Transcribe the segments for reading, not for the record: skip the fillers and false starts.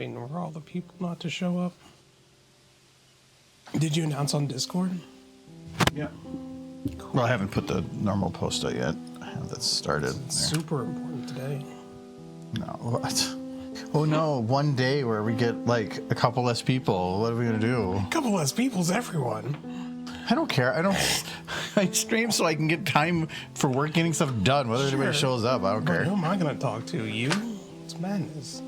Waiting for all the people not to show up. Did you announce on Discord? Yeah. Cool. Well, I haven't put the normal post out yet. I have that started. It's super important today. No, what? Oh no, one day where we get like a couple less people. What are we gonna do? A couple less people's everyone. I don't care. I stream so I can get time for work, getting stuff done. Whether anybody shows up, I don't care. Who am I gonna talk to? You? It's madness.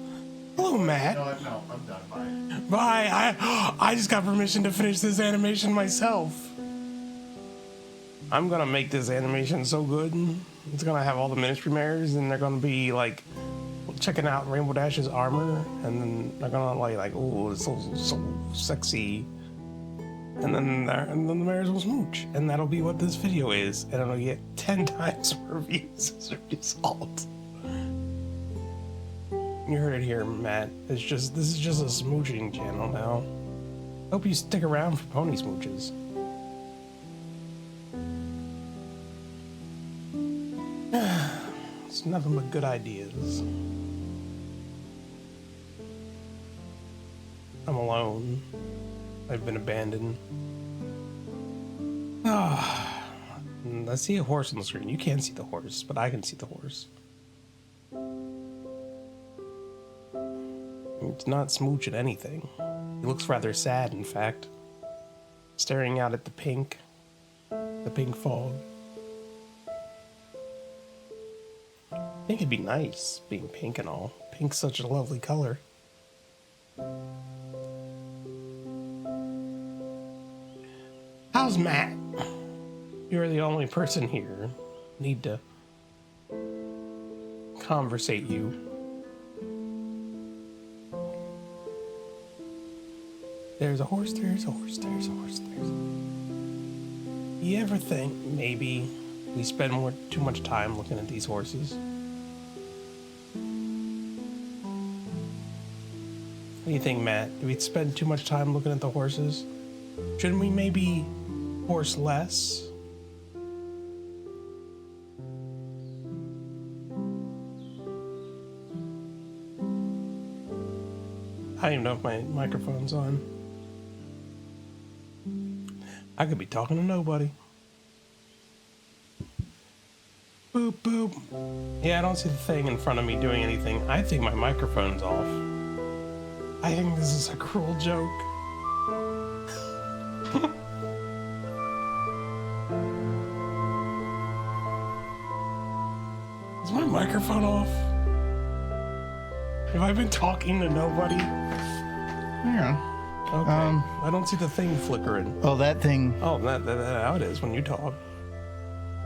Hello, Matt. No, I'm done. Bye. Bye. I just got permission to finish this animation myself. I'm gonna make this animation so good. It's gonna have all the ministry mayors, and they're gonna be like checking out Rainbow Dash's armor, and then they're gonna like, oh, it's so sexy. And then the mayors will smooch, and that'll be what this video is, and it'll get 10 times more views as a result. You heard it here, Matt. This is just a smooching channel now. Hope you stick around for pony smooches. It's nothing but good ideas. I'm alone. I've been abandoned. I see a horse on the screen. You can't see the horse, but I can see the horse. It's not smooching anything. He looks rather sad, in fact. Staring out at the pink fog. I think it'd be nice being pink and all. Pink's such a lovely color. How's Matt? You're the only person here. Need to conversate you. There's a horse, there's a horse, there's a horse, there's a... You ever think maybe we spend too much time looking at these horses? What do you think, Matt? Do we spend too much time looking at the horses? Shouldn't we maybe horse less? I don't even know if my microphone's on. I could be talking to nobody. Boop, boop. Yeah, I don't see the thing in front of me doing anything. I think my microphone's off. I think this is a cruel joke. Is my microphone off? Have I been talking to nobody? Yeah. Okay. I don't see the thing flickering. Oh, that thing. Oh, that how it is when you talk.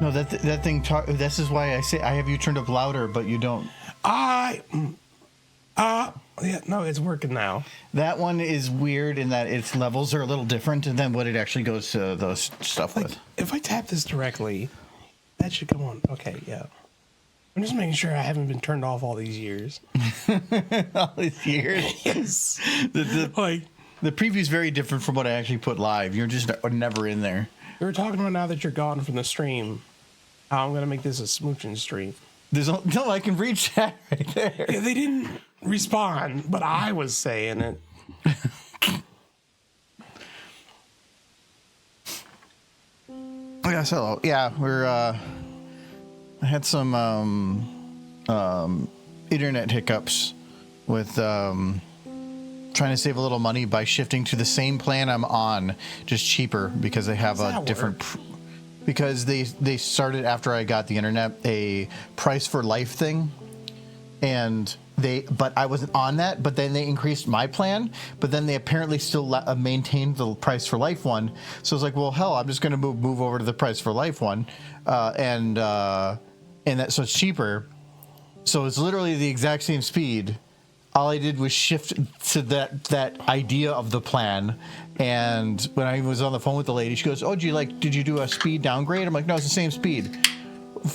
No, that thing. This is why I say I have you turned up louder, but you don't. Yeah, no, it's working now. That one is weird in that its levels are a little different than what it actually goes to those stuff with. If I tap this directly, that should come on. Okay, yeah. I'm just making sure I haven't been turned off all these years. All these years? Yes. The preview's very different from what I actually put live. You're just never in there. We were talking about now that you're gone from the stream, how I'm going to make this a smooching stream. No, I can read chat right there. Yeah, they didn't respond, but I was saying it. Yeah, so, yeah, I had some internet hiccups with trying to save a little money by shifting to the same plan I'm on, just cheaper because they have a different... Because they started after I got the internet a price for life thing, but I wasn't on that. But then they increased my plan. But then they apparently still maintained the price for life one. So I was like, well, hell, I'm just going to move over to the price for life one, and so it's cheaper. So it's literally the exact same speed. All I did was shift to that idea of the plan. And when I was on the phone with the lady, she goes, "Oh, did you do a speed downgrade?" I'm like, "No, it's the same speed."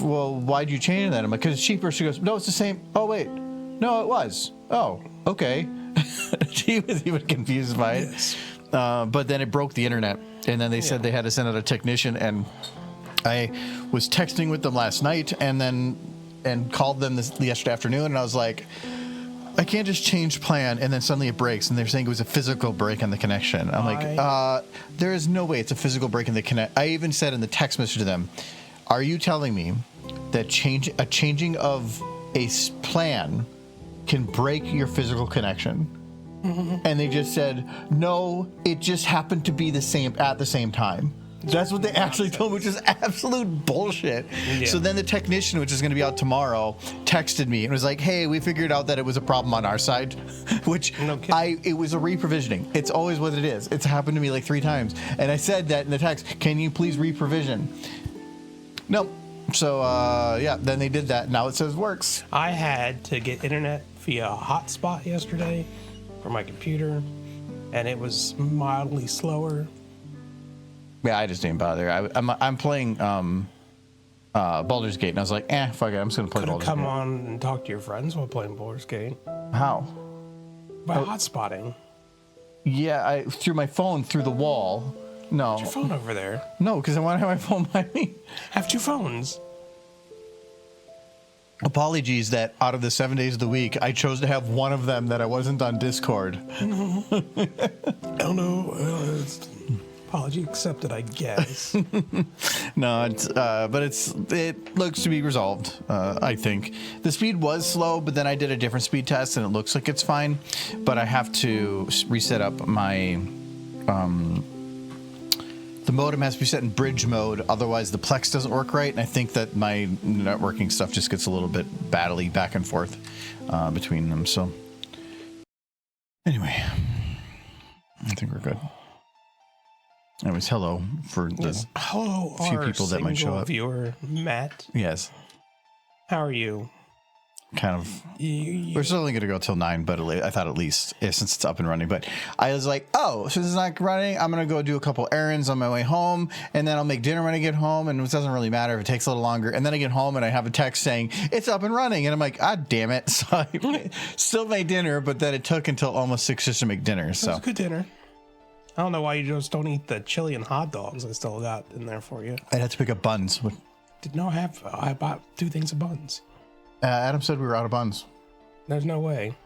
"Well, why'd you change that?" I'm like, "Because it's cheaper." She goes, "No, it's the same." "Oh, wait. No, it was." "Oh, okay." She was even confused by it. Yes. But then it broke the internet. And then they said they had to send out a technician. And I was texting with them last night and called them yesterday afternoon. And I was like, I can't just change plan and then suddenly it breaks, and they're saying it was a physical break in the connection. I'm like, there is no way it's a physical break in the connect. I even said in the text message to them, are you telling me that changing of a plan can break your physical connection? And they just said, no, it just happened to be the same at the same time. That's what they actually told me, which is absolute bullshit. Yeah. So then the technician, which is going to be out tomorrow, texted me and was like, hey, we figured out that it was a problem on our side, which it was a reprovisioning. It's always what it is. It's happened to me like 3 times. And I said that in the text, can you please reprovision? Nope. So, yeah, then they did that. Now it says works. I had to get internet via hotspot yesterday for my computer, and it was mildly slower. Yeah, I just didn't bother. I'm playing Baldur's Gate, and I was like, fuck it, I'm just gonna play Baldur's Gate. Come on and talk to your friends while playing Baldur's Gate. How? By hotspotting. Yeah, through my phone through the wall. No. Put your phone over there. No, because I want to have my phone by me. Have 2 phones. Apologies that out of the 7 days of the week, I chose to have one of them that I wasn't on Discord. Oh no. Apology accepted, I guess. No, but it looks to be resolved. I think the speed was slow, but then I did a different speed test and it looks like it's fine. But I have to reset up my. The modem has to be set in bridge mode, otherwise the Plex doesn't work right. And I think that my networking stuff just gets a little bit battly back and forth between them. So anyway, I think we're good. Anyways, hello for the few people that might show up. Viewer Matt. Yes. How are you? Kind of. We're still only going to go till 9, but I thought at least since it's up and running. But I was like, since it's not running, I'm going to go do a couple errands on my way home, and then I'll make dinner when I get home. And it doesn't really matter if it takes a little longer. And then I get home and I have a text saying it's up and running, and I'm like, damn it! So I still made dinner, but then it took until almost 6 just to make dinner. So it was a good dinner. I don't know why you just don't eat the chili and hot dogs I still got in there for you. I had to pick up buns. Did not have. I bought 2 things of buns. Adam said we were out of buns. There's no way.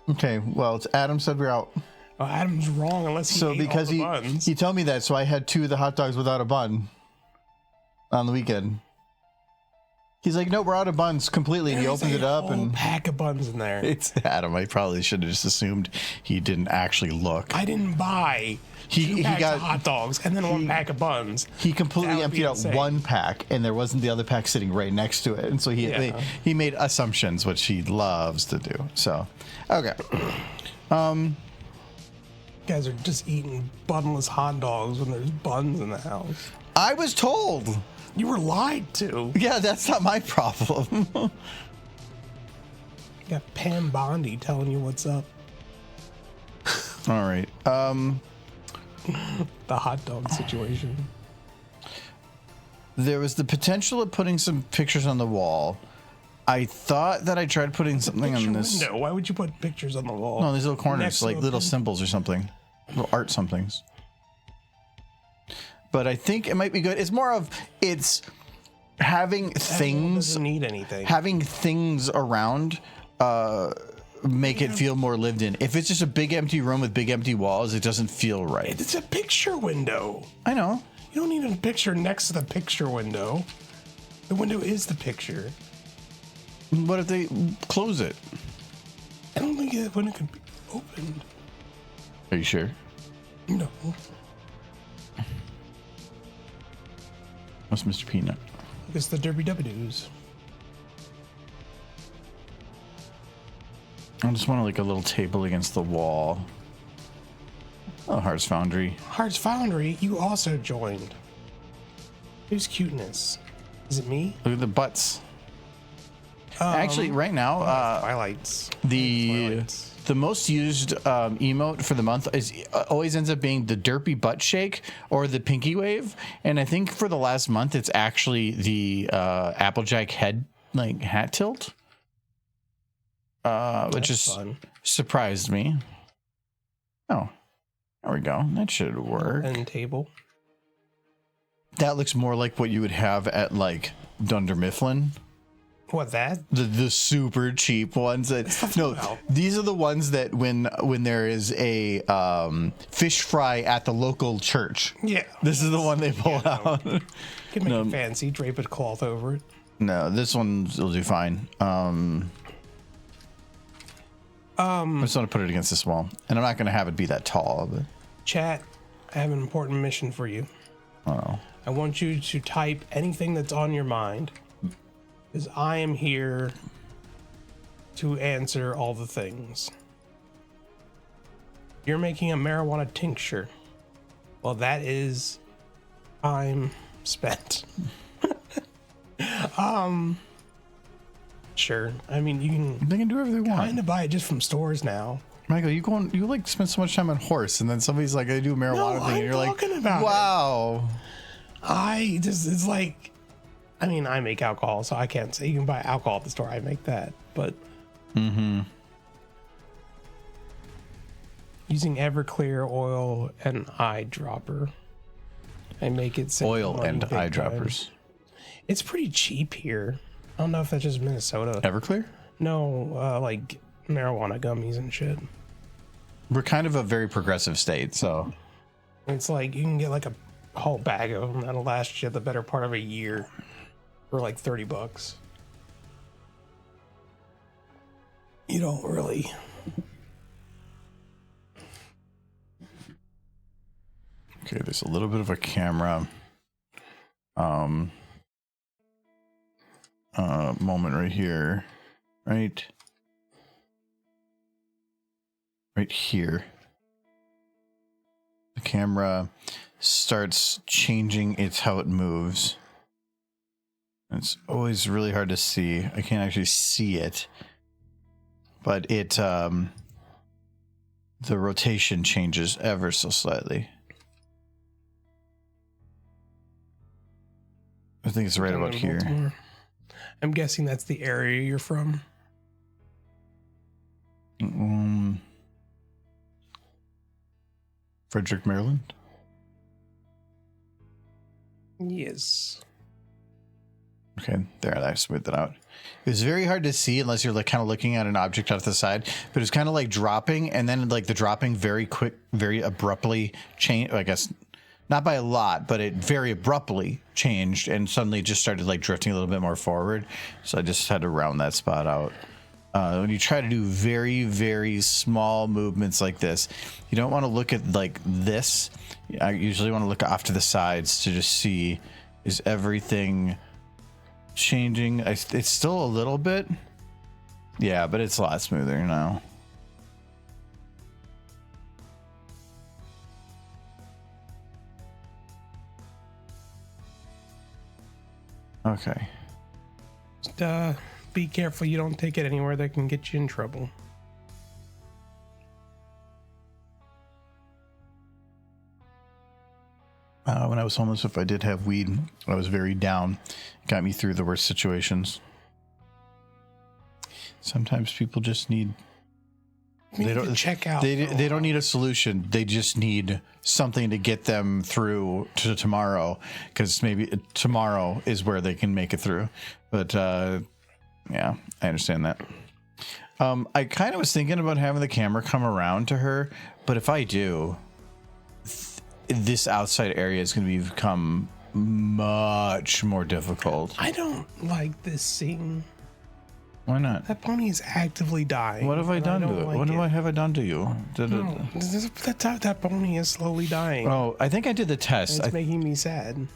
Okay, well, Adam said we're out. Well, Adam's wrong unless he ate because all the buns. He told me that, so I had 2 of the hot dogs without a bun on the weekend. He's like, no, we're out of buns completely. And he opens it up and pack of buns in there. It's Adam. I probably should have just assumed he didn't actually look. I didn't buy 2 packs of hot dogs and then 1 pack of buns. He completely emptied out 1 pack, and there wasn't the other pack sitting right next to it. And so he made assumptions, which he loves to do. So, okay. You guys are just eating bunless hot dogs when there's buns in the house. I was told. You were lied to. Yeah, that's not my problem. You got Pam Bondi telling you what's up. All right. The hot dog situation. There was the potential of putting some pictures on the wall. I thought that I tried putting something on this. No, why would you put pictures on the wall? No, these little corners, like little symbols or something. Little art somethings. But I think it might be good. It's more of having things. Doesn't need anything. Having things around make it feel more lived in. If it's just a big empty room with big empty walls, it doesn't feel right. It's a picture window. I know. You don't need a picture next to the picture window. The window is the picture. What if they close it? I don't think that window can be opened. Are you sure? No. What's Mr. Peanut? It's the Derby W's. I just want like a little table against the wall. Oh, Hearts Foundry. Hearts Foundry, you also joined. Who's cuteness? Is it me? Look at the butts. Actually, right now, highlights. The most used emote for the month is always ends up being the derpy butt shake or the pinky wave, and I think for the last month it's actually the Applejack head hat tilt, which just surprised me. Oh, there we go. That should work. End table. That looks more like what you would have at like Dunder Mifflin. What, that? The super cheap ones that these are the ones that when there is a fish fry at the local church. Yeah. This is the one they pull out. You can make it fancy, drape a cloth over it. No, this one will do fine. I just want to put it against this wall, and I'm not going to have it be that tall. But Chat, I have an important mission for you. oh, I want you to type anything that's on your mind, because I am here to answer all the things. You're making a marijuana tincture. Well, that is time spent. Sure. I mean, they can do whatever they want. kind of buy it just from stores now. Michael, you like spend so much time on horse, and then somebody's like, I do a marijuana thing, and you're like, about wow. It's like, I mean, I make alcohol, so I can't say you can buy alcohol at the store. I make that, but using Everclear oil and eyedropper, I make it save Oil money and big time. eyedroppers. It's pretty cheap here. I don't know if that's just Minnesota. Everclear? No, like marijuana gummies and shit. We're kind of a very progressive state, so It's like you can get like a whole bag of them that'll last you the better part of a year for like $30. You don't really. okay. There's a little bit of a camera moment right here, right here. The camera starts changing how it moves. It's always really hard to see. I can't actually see it, but it the rotation changes ever so slightly. I think it's right about here. Baltimore. I'm guessing that's the area you're from. Frederick, Maryland. Yes. Okay, there, I smoothed it out. It was very hard to see unless you're like kind of looking at an object off the side, but it was kind of like dropping, and then like the dropping very quick, very abruptly changed. I guess not by a lot, but it very abruptly changed and suddenly just started like drifting a little bit more forward. So I just had to round that spot out. When you try to do very, very small movements like this, you don't want to look at like this. I usually want to look off to the sides to just see, is everything changing? It's still a little bit. Yeah, but it's a lot smoother now. Okay. Just, be careful you don't take it anywhere that can get you in trouble. When I was homeless, if I did have weed, I was very down. It got me through the worst situations. Sometimes people just need. They don't check out. They don't need a solution. They just need something to get them through to tomorrow, because maybe tomorrow is where they can make it through. But yeah, I understand that. I kind of was thinking about having the camera come around to her, but if I do, this outside area is going to become much more difficult. I don't like this scene. Why not? That pony is actively dying. What have I done to it? Like What have I done to you? No, that pony is slowly dying. Oh, I think I did the test. It's making me sad.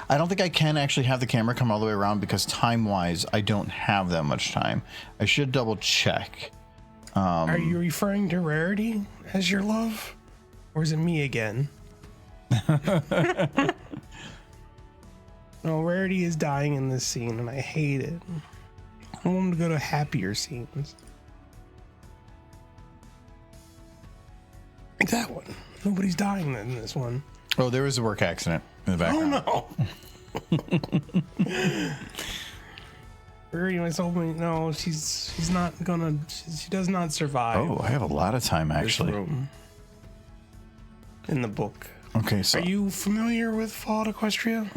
I don't think I can actually have the camera come all the way around because time-wise, I don't have that much time. I should double check. Are you referring to Rarity as your love? Or is it me again? No, Rarity is dying in this scene, and I hate it. I want him to go to happier scenes. Like that one. Nobody's dying in this one. Oh, there was a work accident in the background. Oh, no. Rarity told me, no, she's not gonna, she does not survive. Oh, I have a lot of time, this actually. room. In the book. Okay, so... Are you familiar with Fallout Equestria?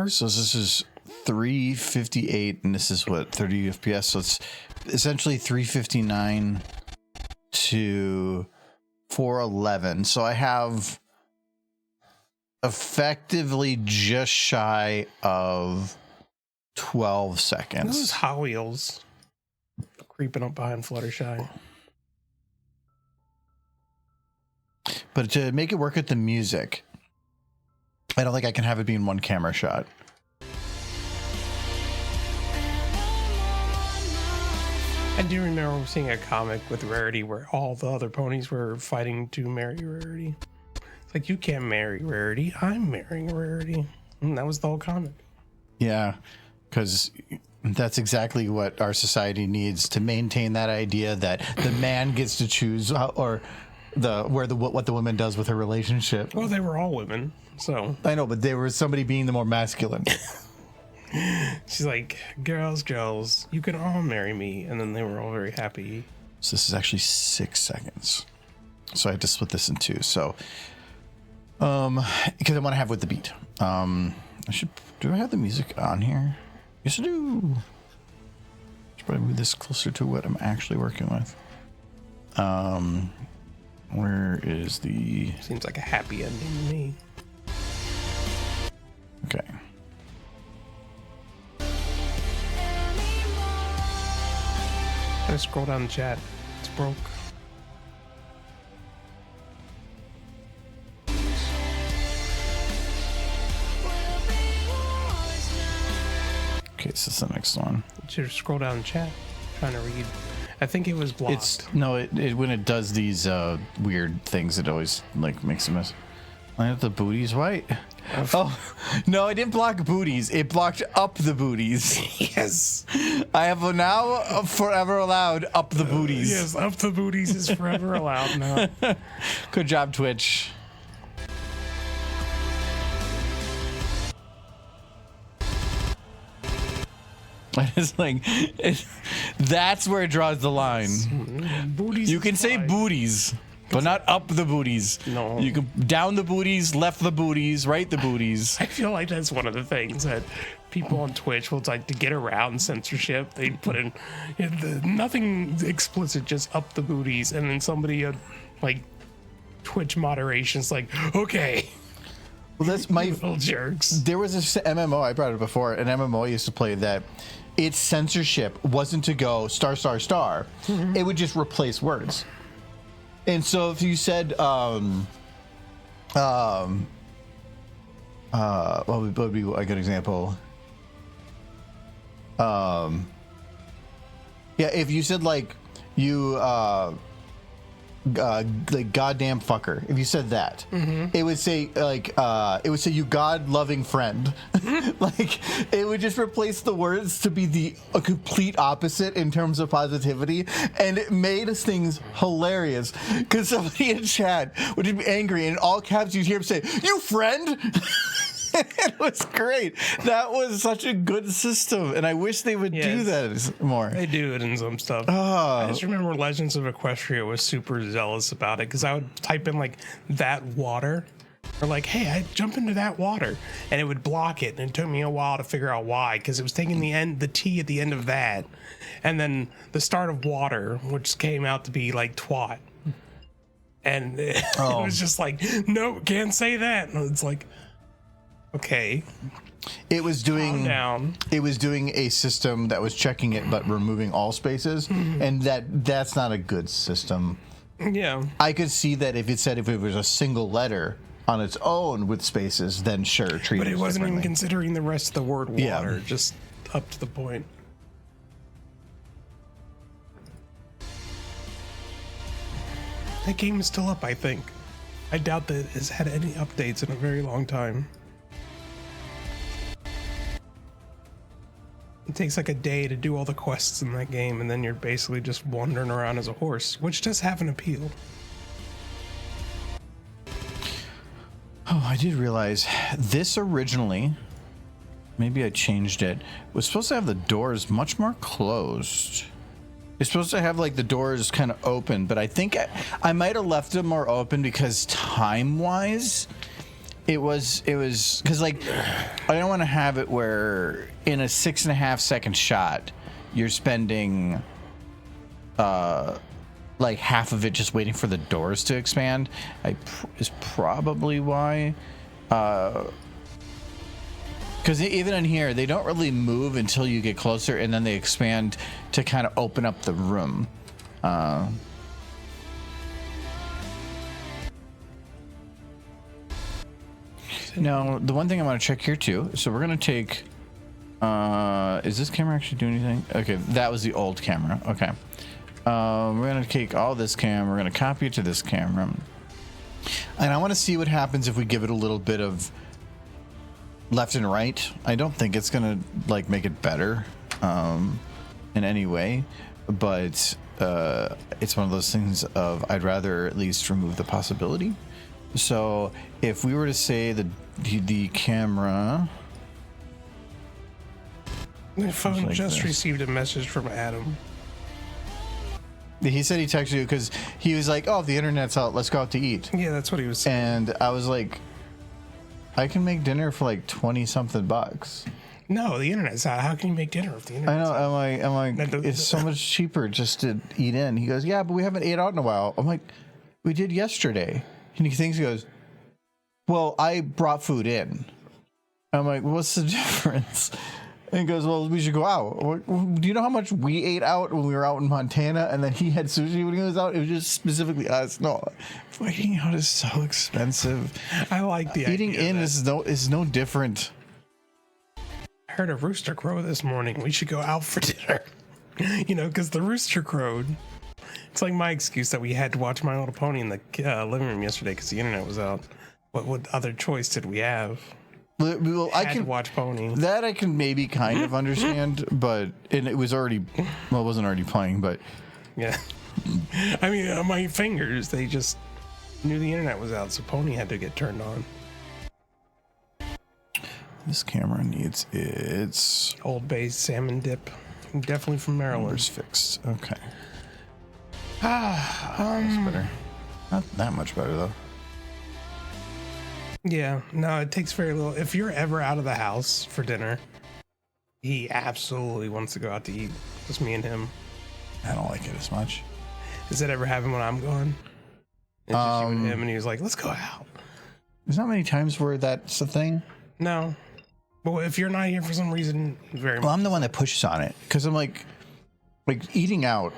So this is 358, and this is what, 30 FPS. So it's essentially 359 to 411. So I have effectively just shy of 12 seconds. Those Hot Wheels creeping up behind Fluttershy. But to make it work with the music, I don't think I can have it be in one camera shot. I do remember seeing a comic with Rarity where all the other ponies were fighting to marry Rarity. It's like, you can't marry Rarity. I'm marrying Rarity. And that was the whole comic. Yeah, because that's exactly what our society needs to maintain that idea that the man gets to choose what the woman does with her relationship. Well, they were all women, so. I know, but there was somebody being the more masculine. She's like, girls, you can all marry me. And then they were all very happy. So this is actually 6 seconds. So I have to split this in two. So, because I want to have with the beat. Do I have the music on here? Yes, I do. Should probably move this closer to what I'm actually working with. Where is the... Seems like a happy ending to me. Okay. Gotta scroll down the chat. It's broke. Okay, so it's the next one. Should scroll down the chat. Trying to read. I think it was blocked. It when it does these weird things, it always like makes a mess. Line up the booties white. Oh no, I didn't block booties. It blocked up the booties. Yes. I have now forever allowed up the booties. Yes, up the booties is forever allowed now. Good job, Twitch. It's like that's where it draws the line. Booties. You can say booties, but not up the booties. No. You can down the booties, left the booties, right the booties. I feel like that's one of the things that people on Twitch will like to get around censorship. They put in nothing explicit, just up the booties, and then somebody like Twitch moderation's like, okay. Well, that's my little jerks. There was this MMO, I brought it before. An MMO I used to play that its censorship wasn't to go star star star. Mm-hmm. It would just replace words. And so if you said what would be a good example? Yeah, if you said like you like goddamn fucker, if you said that, mm-hmm. It would say like you god-loving friend. Like it would just replace the words to be a complete opposite in terms of positivity, and it made things hilarious because somebody in chat would just be angry and in all caps you'd hear him say, "You friend." It was great. That was such a good system, and I wish they would do that more. They do it in some stuff. I just remember Legends of Equestria was super zealous about it because I would type in like that water, or like, hey, I jump into that water, and it would block it, and it took me a while to figure out why, because it was taking the T at the end of that, and then the start of water, which came out to be like twat, and it was just like, no, can't say that, and it's like. Okay. It was doing down. It was doing a system that was checking it but removing all spaces, mm-hmm. and that's not a good system. Yeah. I could see that if it was a single letter on its own with spaces, then sure, treat it. But it wasn't even considering the rest of the word water, just up to the point. That game is still up, I think. I doubt that it has had any updates in a very long time. It takes like a day to do all the quests in that game, and then you're basically just wandering around as a horse, which does have an appeal. Oh, I did realize this originally, maybe I changed it, was supposed to have the doors much more closed. It's supposed to have like the doors kind of open, but I think I might have left them more open because time-wise, It was because like I don't want to have it where in a 6.5 second shot you're spending like half of it just waiting for the doors to expand. Is probably why. Because even in here, they don't really move until you get closer, and then they expand to kind of open up the room. Now, the one thing I want to check here too. So we're gonna take. Is this camera actually doing anything? Okay, that was the old camera. Okay. We're gonna take all this camera. We're gonna copy it to this camera, and I want to see what happens if we give it a little bit of left and right. I don't think it's gonna like make it better in any way, but it's one of those things of I'd rather at least remove the possibility. So if we were to say the camera, My phone like just this. received a message from Adam. He said he texted you because he was like, "Oh, the internet's out. Let's go out to eat." Yeah, that's what he was saying. And I was like, "I can make dinner for like 20 something bucks." No, the internet's out. How can you make dinner if the I internet's know. out? I'm like, it's so much cheaper just to eat in. He goes, "Yeah, but we haven't ate out in a while." I'm like, "We did yesterday." And he thinks, he goes, "Well, I brought food in." I'm like, "What's the difference?" And he goes, "Well, we should go out." I'm like, "Well, do you know how much we ate out when we were out in Montana? And then he had sushi when he was out. It was just specifically us. No, eating out is so expensive. I like the Eating idea in that- is no different. I heard a rooster crow this morning. We should go out for dinner. You know, because the rooster crowed. It's like my excuse that we had to watch My Little Pony in the living room yesterday because the internet was out. What other choice did we have? Well, I Had can to watch Pony. that I can maybe kind of understand, but it was already it wasn't already playing, but Yeah. I mean, my fingers, they just knew the internet was out, so Pony had to get turned on. this camera needs its Old Bay salmon dip. Definitely from Maryland. colors fixed. Okay. That's better. Not that much better though. Yeah, no, it takes very little. If you're ever out of the house for dinner, he absolutely wants to go out to eat. Just me and him. I don't like it as much. Does that ever happen when I'm gone? It's just you and him, and he was like, "Let's go out." There's not many times where that's a thing. No, but if you're not here for some reason, very Well, much. I'm the one that pushes on it because I'm like eating out.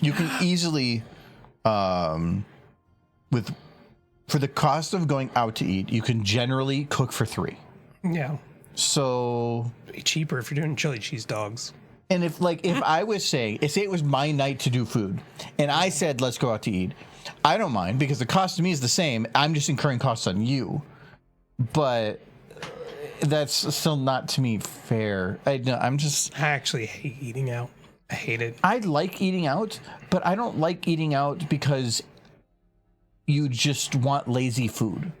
You can easily, for the cost of going out to eat, you can generally cook for 3. Yeah, So, be cheaper if you're doing chili cheese dogs. and if I was saying, say it was my night to do food, and I said let's go out to eat, I don't mind because the cost to me is the same. I'm just incurring costs on you, but that's still not to me fair. I actually hate eating out. I hate it. I like eating out, but I don't like eating out because you just want lazy food.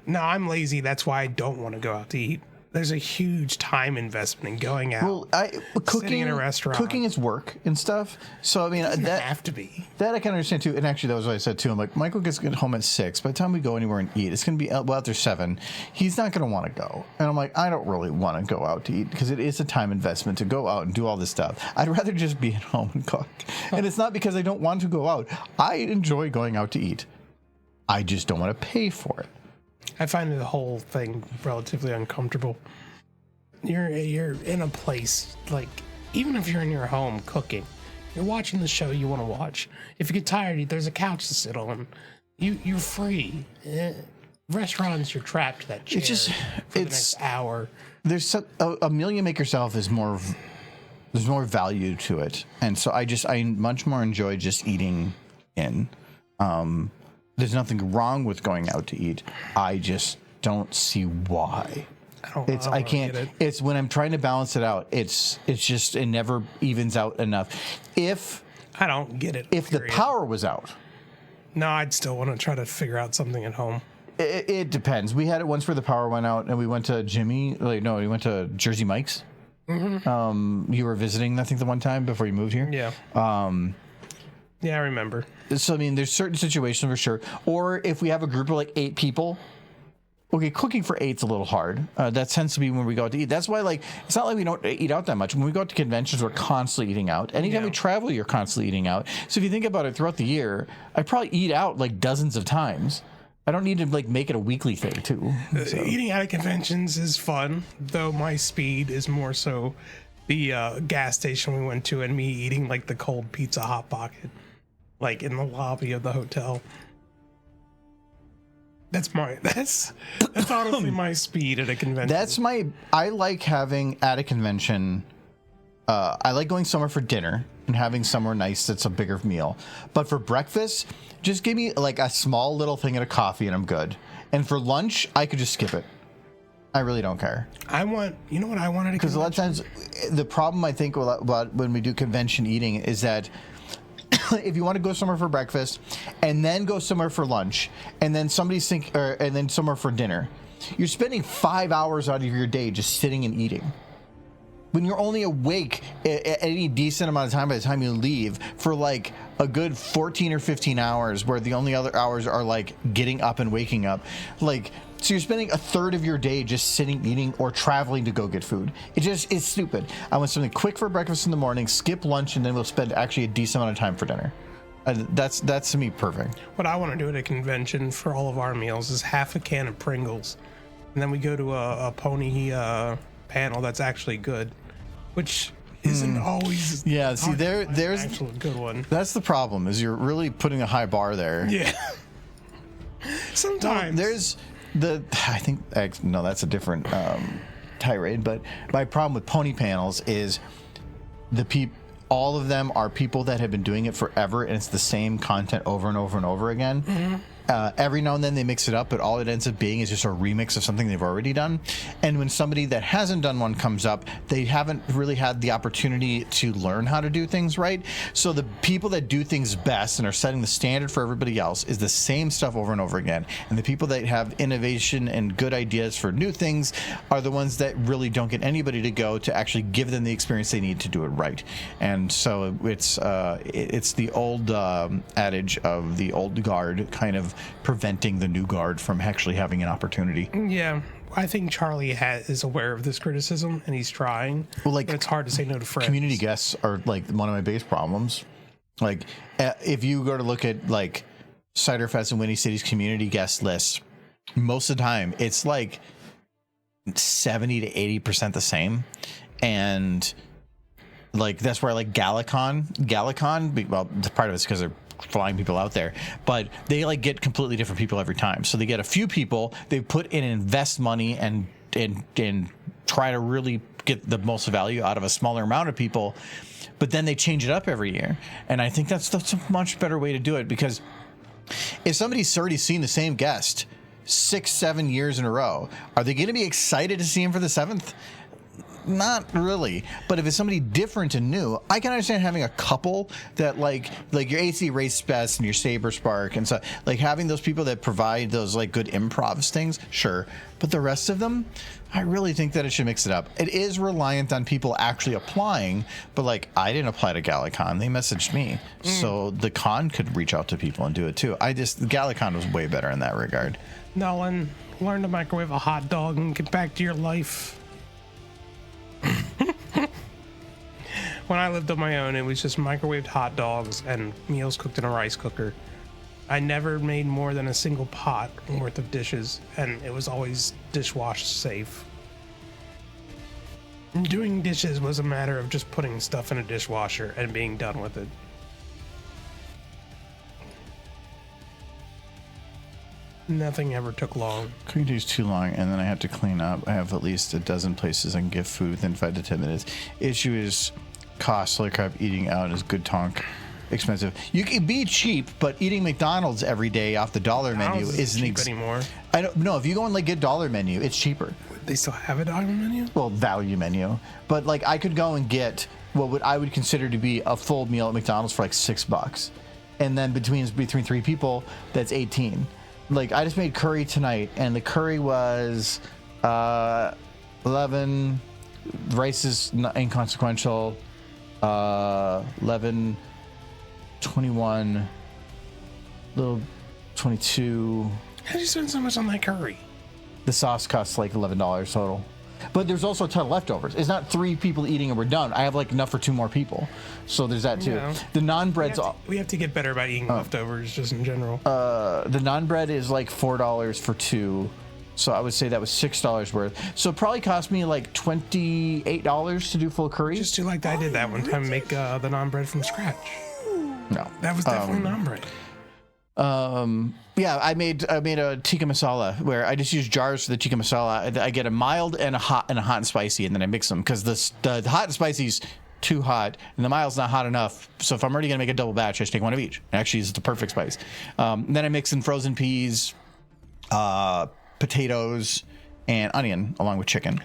No, I'm lazy. That's why I don't want to go out to eat. There's a huge time investment in going out. Well, cooking in a restaurant. Cooking is work and stuff. So I mean, Doesn't that have to be. That I can understand too. And actually, that was what I said too. I'm like, Michael gets home at 6. By the time we go anywhere and eat, it's going to be out there 7. He's not going to want to go. And I'm like, I don't really want to go out to eat because it is a time investment to go out and do all this stuff. I'd rather just be at home and cook. And it's not because I don't want to go out. I enjoy going out to eat. I just don't want to pay for it. I find the whole thing relatively uncomfortable. You're in a place, like, even if you're in your home cooking, you're watching the show you want to watch. If you get tired, there's a couch to sit on. You're free. Restaurants, you're trapped to that chair for the next hour. There's a meal you make yourself is more. There's more value to it, and so I much more enjoy just eating in. There's nothing wrong with going out to eat. I just don't see why. I can't. It's when I'm trying to balance it out. It's just it never evens out enough. If I don't get it. If the power was out, no, I'd still want to try to figure out something at home. It depends. We had it once where the power went out, and we went to we went to Jersey Mike's. Mm-hmm. You were visiting, I think, the one time before you moved here. Yeah. Yeah, I remember. So I mean, there's certain situations for sure. Or if we have a group of like 8 people, Okay, cooking for eight's a little hard. That tends to be when we go out to eat. That's why, like, it's not like we don't eat out that much. When we go out to conventions, we're constantly eating out. Anytime we travel, you're constantly eating out. So if you think about it throughout the year, I probably eat out like dozens of times. I don't need to like make it a weekly thing too. So. Eating out at conventions is fun, though my speed is more so the gas station we went to and me eating like the cold pizza Hot Pocket, like in the lobby of the hotel. That's honestly my speed at a convention. I like having at a convention. I like going somewhere for dinner and having somewhere nice that's a bigger meal. But for breakfast, just give me like a small little thing and a coffee and I'm good. And for lunch, I could just skip it. I really don't care. You know what I wanted to, because a lot of times the problem I think about when we do convention eating is that if you want to go somewhere for breakfast and then go somewhere for lunch and then and then somewhere for dinner, you're spending 5 hours out of your day just sitting and eating. When you're only awake at any decent amount of time by the time you leave for like a good 14 or 15 hours, where the only other hours are like getting up and waking up, like, so you're spending a third of your day just sitting, eating, or traveling to go get food. It's stupid. I want something quick for breakfast in the morning, skip lunch, and then we'll spend actually a decent amount of time for dinner. That's to me perfect. What I want to do at a convention for all of our meals is half a can of Pringles, and then we go to a pony panel that's actually good, which isn't always. Yeah, see, there's actually a good one. That's the problem, is you're really putting a high bar there. Yeah. Sometimes there's that's a different tirade. But my problem with pony panels is all of them are people that have been doing it forever, and it's the same content over and over and over again. Mm-hmm. Every now and then they mix it up, but all it ends up being is just a remix of something they've already done. And when somebody that hasn't done one comes up, they haven't really had the opportunity to learn how to do things right. So the people that do things best and are setting the standard for everybody else is the same stuff over and over again. And the people that have innovation and good ideas for new things are the ones that really don't get anybody to go to actually give them the experience they need to do it right. And so it's the old adage of the old guard kind of preventing the new guard from actually having an opportunity. Yeah, I think Charlie is aware of this criticism and he's trying. Well, like, it's hard to say no to friends. Community guests are like one of my biggest problems. Like, if you go to look at like Cider Fest and Windy City's community guest lists, most of the time it's like 70 to 80% the same. And like, that's where I like Galacon, well, part of it's because they're flying people out there, but they like get completely different people every time. So they get a few people, they put in and invest money and try to really get the most value out of a smaller amount of people, but then they change it up every year. And I think that's a much better way to do it, because if somebody's already seen the same guest 6-7 years in a row, are they going to be excited to see him for the 7th? Not really. But if it's somebody different and new, I can understand having a couple that like your AC Race Best and your Saber Spark and so, like, having those people that provide those like good improv things, sure. But the rest of them, I really think that it should mix it up. It is reliant on people actually applying, but like, I didn't apply to Galacon. They messaged me. So the con could reach out to people and do it too. Galacon was way better in that regard. Nolan, learn to microwave a hot dog and get back to your life. When I lived on my own, it was just microwaved hot dogs and meals cooked in a rice cooker. I never made more than a single pot worth of dishes, and it was always dishwash safe. Doing dishes was a matter of just putting stuff in a dishwasher and being done with it. Nothing ever took long. Cooking takes too long, and then I have to clean up. I have at least a dozen places I can get food within 5 to 10 minutes. Issue is cost. Holy crap, eating out is good tonk. Expensive. You can be cheap, but eating McDonald's every day off the dollar menu isn't cheap anymore. I don't know. If you go and like get dollar menu, it's cheaper. They still have a dollar menu? Well, value menu. But like, I could go and get what I would consider to be a full meal at McDonald's for like $6, and then between 3 people, that's 18. Like, I just made curry tonight, and the curry was 11. Rice is inconsequential. 11, 21, little 22. How did you spend so much on that curry? The sauce costs like $11 total. But there's also a ton of leftovers. It's not 3 people eating and we're done. I have like enough for 2 more people. So there's that too. Yeah. The non-bread's... We have to get better about eating leftovers just in general. The non-bread is like $4 for 2. So I would say that was $6 worth. So it probably cost me like $28 to do full curry. Just do like I did that one time, make the non-bread from scratch. No. That was definitely non-bread. Yeah, I made a tikka masala where I just use jars for the tikka masala. I get a mild and a hot and spicy, and then I mix them because the hot and spicy's too hot and the mild's not hot enough. So if I'm already gonna make a double batch, I just take one of each. Actually, it's the perfect spice. Then I mix in frozen peas, potatoes, and onion along with chicken.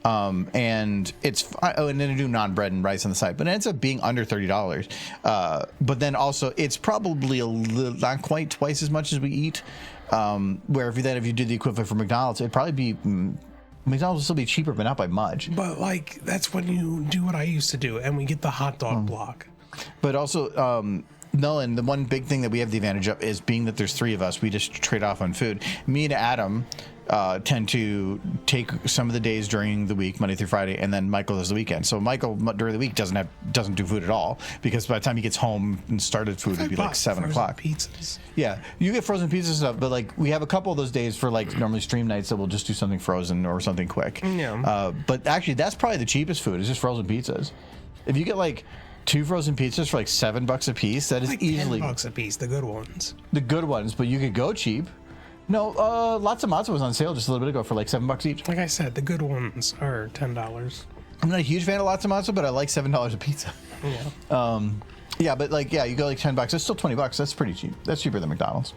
And it's and then I do non-bread and rice on the side, but it ends up being under $30. But then also it's probably not quite twice as much as we eat. Where if you do the equivalent for McDonald's, it'd probably be McDonald's will still be cheaper, but not by much. But like that's when you do what I used to do, and we get the hot dog block. But also. No, and the one big thing that we have the advantage of is being that there's 3 of us, we just trade off on food. Me and Adam tend to take some of the days during the week, Monday through Friday, and then Michael does the weekend. So Michael during the week doesn't do food at all because by the time he gets home and started food, it'd be like 7 o'clock. Pizzas. Yeah, you get frozen pizza stuff, but like we have a couple of those days for like normally stream nights that we'll just do something frozen or something quick. Yeah. But actually, that's probably the cheapest food is just frozen pizzas. If you get like 2 frozen pizzas for like $7 a piece, that is like easily $10 a piece. The good ones. the good ones, but you could go cheap. No, lots of matzo was on sale just a little bit ago for like $7 each. Like I said, the good ones are $10. I'm not a huge fan of lots of matzo, but I like $7 a pizza. Yeah. Yeah, but like you go like $10. It's still $20. That's pretty cheap. That's cheaper than McDonald's.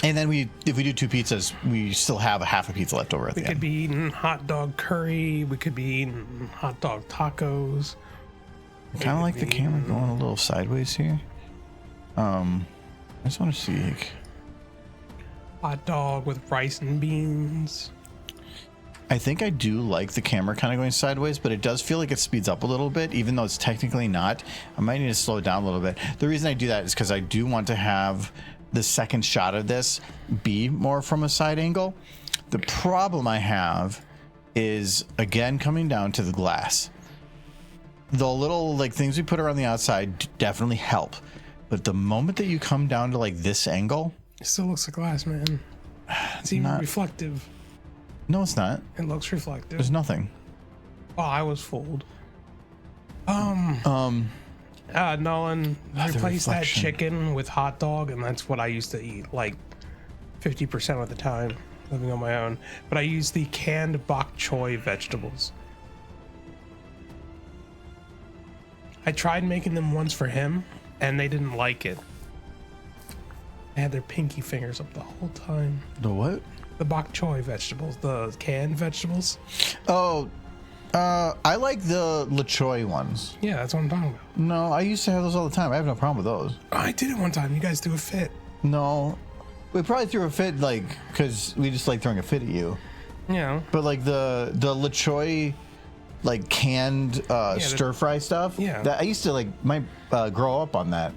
And then if we do 2 pizzas, we still have a half a pizza left over at the We could end. be eating hot dog curry. We could be eating hot dog tacos. Kind of like the camera going a little sideways here. I just want to see. Like, Hot dog with rice and beans. I think I do like the camera kind of going sideways, but it does feel like it speeds up a little bit, even though it's technically not. I might need to slow it down a little bit. The reason I do that is because I do want to have the second shot of this be more from a side angle. The problem I have is, again, coming down to the glass. The little like things we put around the outside definitely help, but the moment that you come down to like this angle, It still looks like glass, man. It's even reflective. no, it's not. It looks reflective. There's nothing. Oh, I was fooled. Nolan, replace that reflection. chicken with hot dog, and that's what I used to eat like 50% of the time living on my own. But I use the canned bok choy vegetables. I tried making them once for him, and they didn't like it. They had their pinky fingers up the whole time. The what? The bok choy vegetables, the canned vegetables. Oh, I like the La Choy ones. Yeah, that's what I'm talking about. No, I used to have those all the time. I have no problem with those. I did it one time. You guys threw a fit. No, we probably threw a fit like because we just like throwing a fit at you. Yeah. But like the La Choy, like canned stir fry stuff. Yeah. That I used to like grow up on that.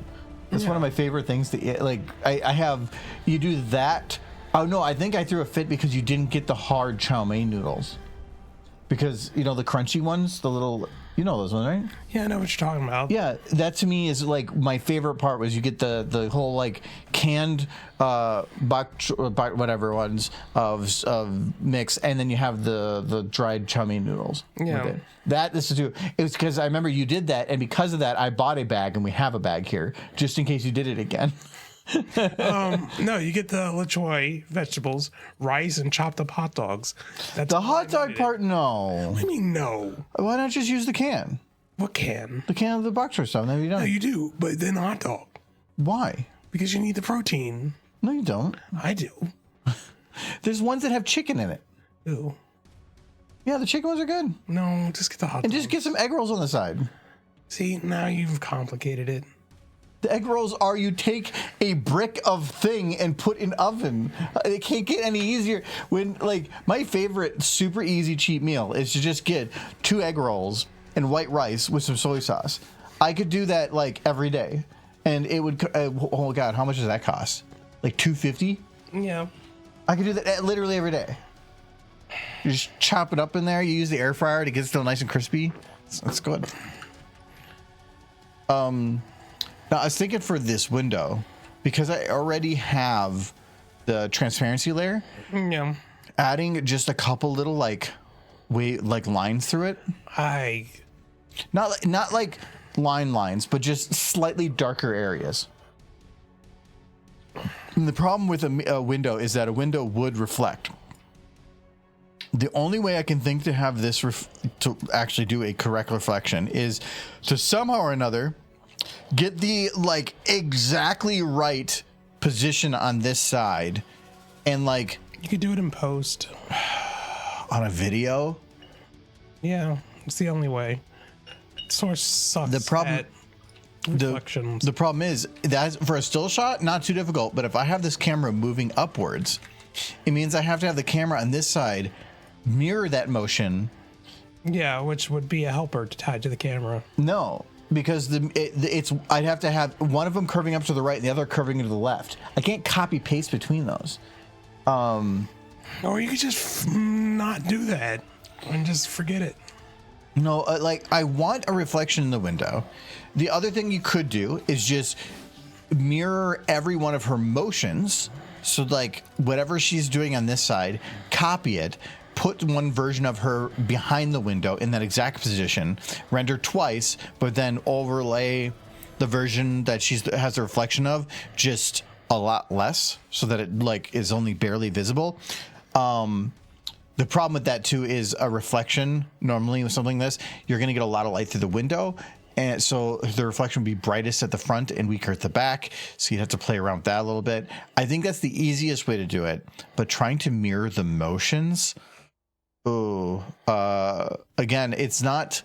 That's one of my favorite things to eat. Like I have you do that. Oh no, I think I threw a fit because you didn't get the hard chow mein noodles. Because you know the crunchy ones, the little, you know those ones, right? Yeah, I know what you're talking about. Yeah, that to me is like my favorite part was you get the whole like canned whatever ones of mix, and then you have the dried chow mein noodles. Yeah. With it. This is too. It was because I remember you did that, and because of that, I bought a bag, and we have a bag here just in case you did it again. No, you get the La Choy vegetables, rice, and chopped up hot dogs. That's The all hot I dog needed. part, no. What do you mean no? Why not just use the can? What can? The can of the bok choy stuff. Then you No, don't. you do, but then hot dog Why? because you need the protein. No, you don't. I do. There's ones that have chicken in it. Ew. Yeah, the chicken ones are good. No, just get the hot And dog. just get some egg rolls on the side. See, now you've complicated it. The egg rolls are you take a brick of thing and put in oven. It can't get any easier. When like my favorite super easy cheap meal is to just get 2 egg rolls and white rice with some soy sauce. I could do that like every day, and it would. Oh God, how much does that cost? Like $2.50. Yeah. I could do that literally every day. You just chop it up in there. You use the air fryer to get it still nice and crispy. That's good. Now I was thinking for this window, because I already have the transparency layer. Yeah. Adding just a couple little like lines through it. Not like lines, but just slightly darker areas. And the problem with a window is that a window would reflect. The only way I can think to have this to actually do a correct reflection is to somehow or another get the like exactly right position on this side, and like you could do it in post on a video. Yeah, it's the only way. Source sucks. The problem. At reflections. The problem is that for a still shot, not too difficult. But if I have this camera moving upwards, it means I have to have the camera on this side mirror that motion. Yeah, which would be a helper to tie to the camera. No, because I'd have to have one of them curving up to the right and the other curving to the left. I can't copy paste between those. Or you could just not do that and just forget it. No, like I want a reflection in the window. The other thing you could do is just mirror every one of her motions. So like whatever she's doing on this side, copy it, put one version of her behind the window in that exact position, render twice, but then overlay the version that has the reflection of just a lot less so that it like is only barely visible. The problem with that too is a reflection. Normally with something like this, you're going to get a lot of light through the window. And so the reflection would be brightest at the front and weaker at the back. So you'd have to play around with that a little bit. I think that's the easiest way to do it. But trying to mirror the motions, again, it's not...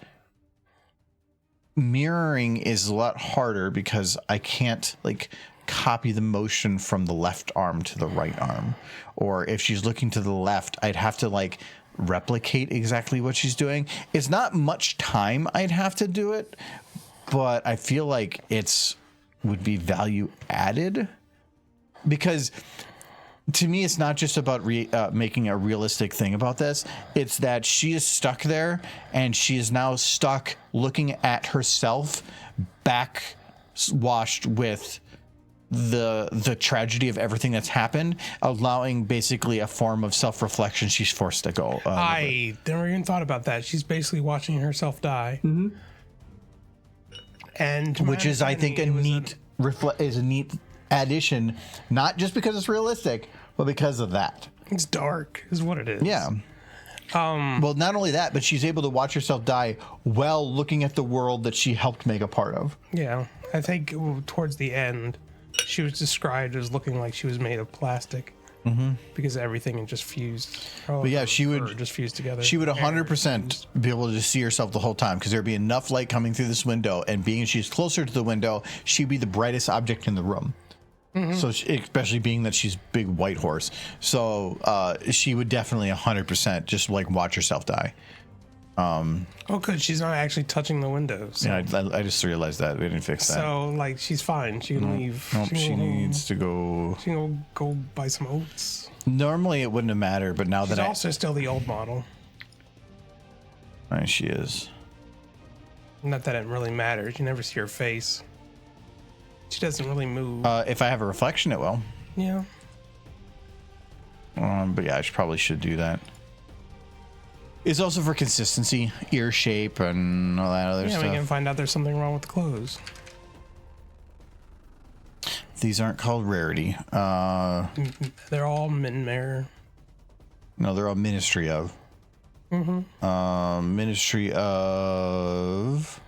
Mirroring is a lot harder because I can't like copy the motion from the left arm to the right arm. Or if she's looking to the left, I'd have to like replicate exactly what she's doing. It's not much time I'd have to do it, but I feel like would be value added, because to me it's not just about making a realistic thing about this. It's that she is stuck there and she is now stuck looking at herself washed with the tragedy of everything that's happened, allowing basically a form of self-reflection she's forced to go. I never even thought about that. She's basically watching herself die. Mm-hmm. And which is, I think, a neat addition, not just because it's realistic, but because of that. It's dark, is what it is. Yeah. Well, not only that, but she's able to watch herself die while looking at the world that she helped make a part of. Yeah. I think towards the end, she was described as looking like she was made of plastic, because everything had just fused. But yeah, she would just fuse together. She would 100% be able to see herself the whole time, because there'd be enough light coming through this window, and being she's closer to the window, she'd be the brightest object in the room. So especially being that she's big white horse, so she would definitely 100% just like watch herself die. Good. She's not actually touching the windows. So. Yeah, I just realized that we didn't fix that. So like she's fine. She can leave. Nope, she needs to go. She can go buy some oats. Normally it wouldn't have mattered, but now she's that also still the old model. She is. Not that it really matters. You never see her face. She doesn't really move. If I have a reflection, it will. Yeah. But yeah, probably should do that. It's also for consistency, ear shape, and all that other stuff. Yeah, we can find out there's something wrong with the clothes. These aren't called rarity. They're all Minmare. No, they're all Ministry of. Ministry of...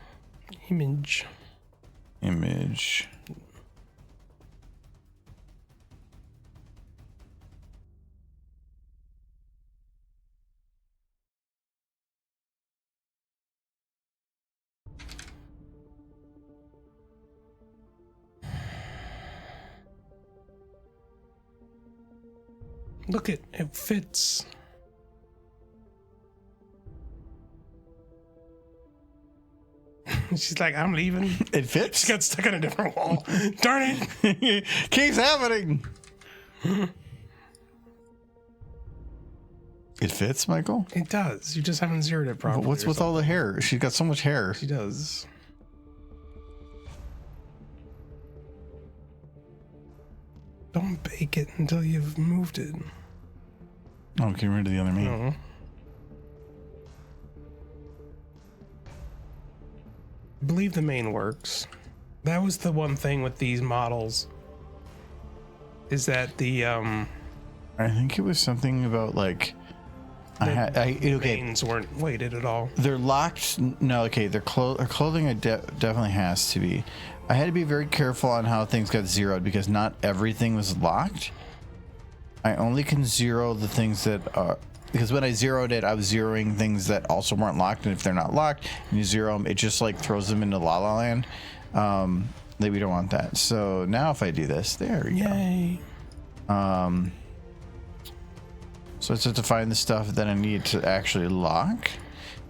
Image. Look, it fits. She's like, I'm leaving. It fits? She got stuck on a different wall. Darn it. Keeps happening. It fits, Michael? It does. You just haven't zeroed it properly. But what's with all the hair? She's got so much hair. She does. Don't bake it until you've moved it. Oh, I'm getting rid of the other meat. No. I believe the main works. That was the one thing with these models. Is that the I think it was something about like okay. mains weren't weighted at all. They're locked. No, okay. Their clothing definitely has to be. I had to be very careful on how things got zeroed because not everything was locked. I only can zero the things that are, because when I zeroed it, I was zeroing things that also weren't locked, and if they're not locked and you zero them, it just like throws them into La La Land. That we don't want that. So now if I do this, there we Yay. go. So it's just to find the stuff that I need to actually lock.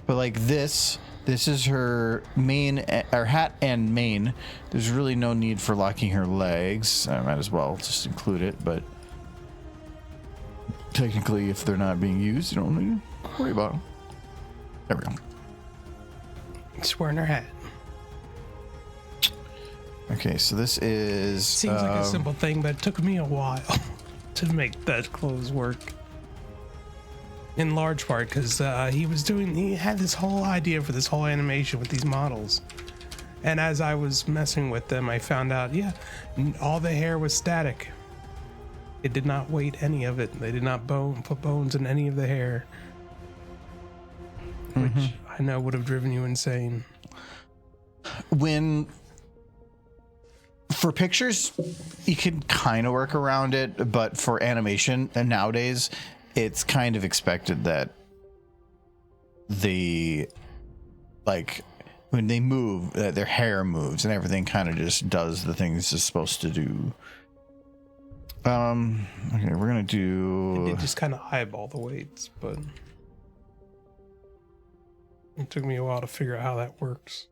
But like this is her main, or hat and mane. There's really no need for locking her legs. I might as well just include it, but technically if they're not being used, you don't need to worry about them. There we go. She's wearing her hat. Okay, so this is... Seems like a simple thing, but it took me a while to make that clothes work. In large part because he had this whole idea for this whole animation with these models. And as I was messing with them, I found out, yeah, all the hair was static. It did not weight any of it. They did not put bones in any of the hair. Which I know would have driven you insane. For pictures, you can kind of work around it, but for animation, and nowadays, it's kind of expected that when they move, their hair moves and everything kind of just does the things it's supposed to do. Okay, we're gonna do... It just kind of eyeball the weights, but it took me a while to figure out how that works.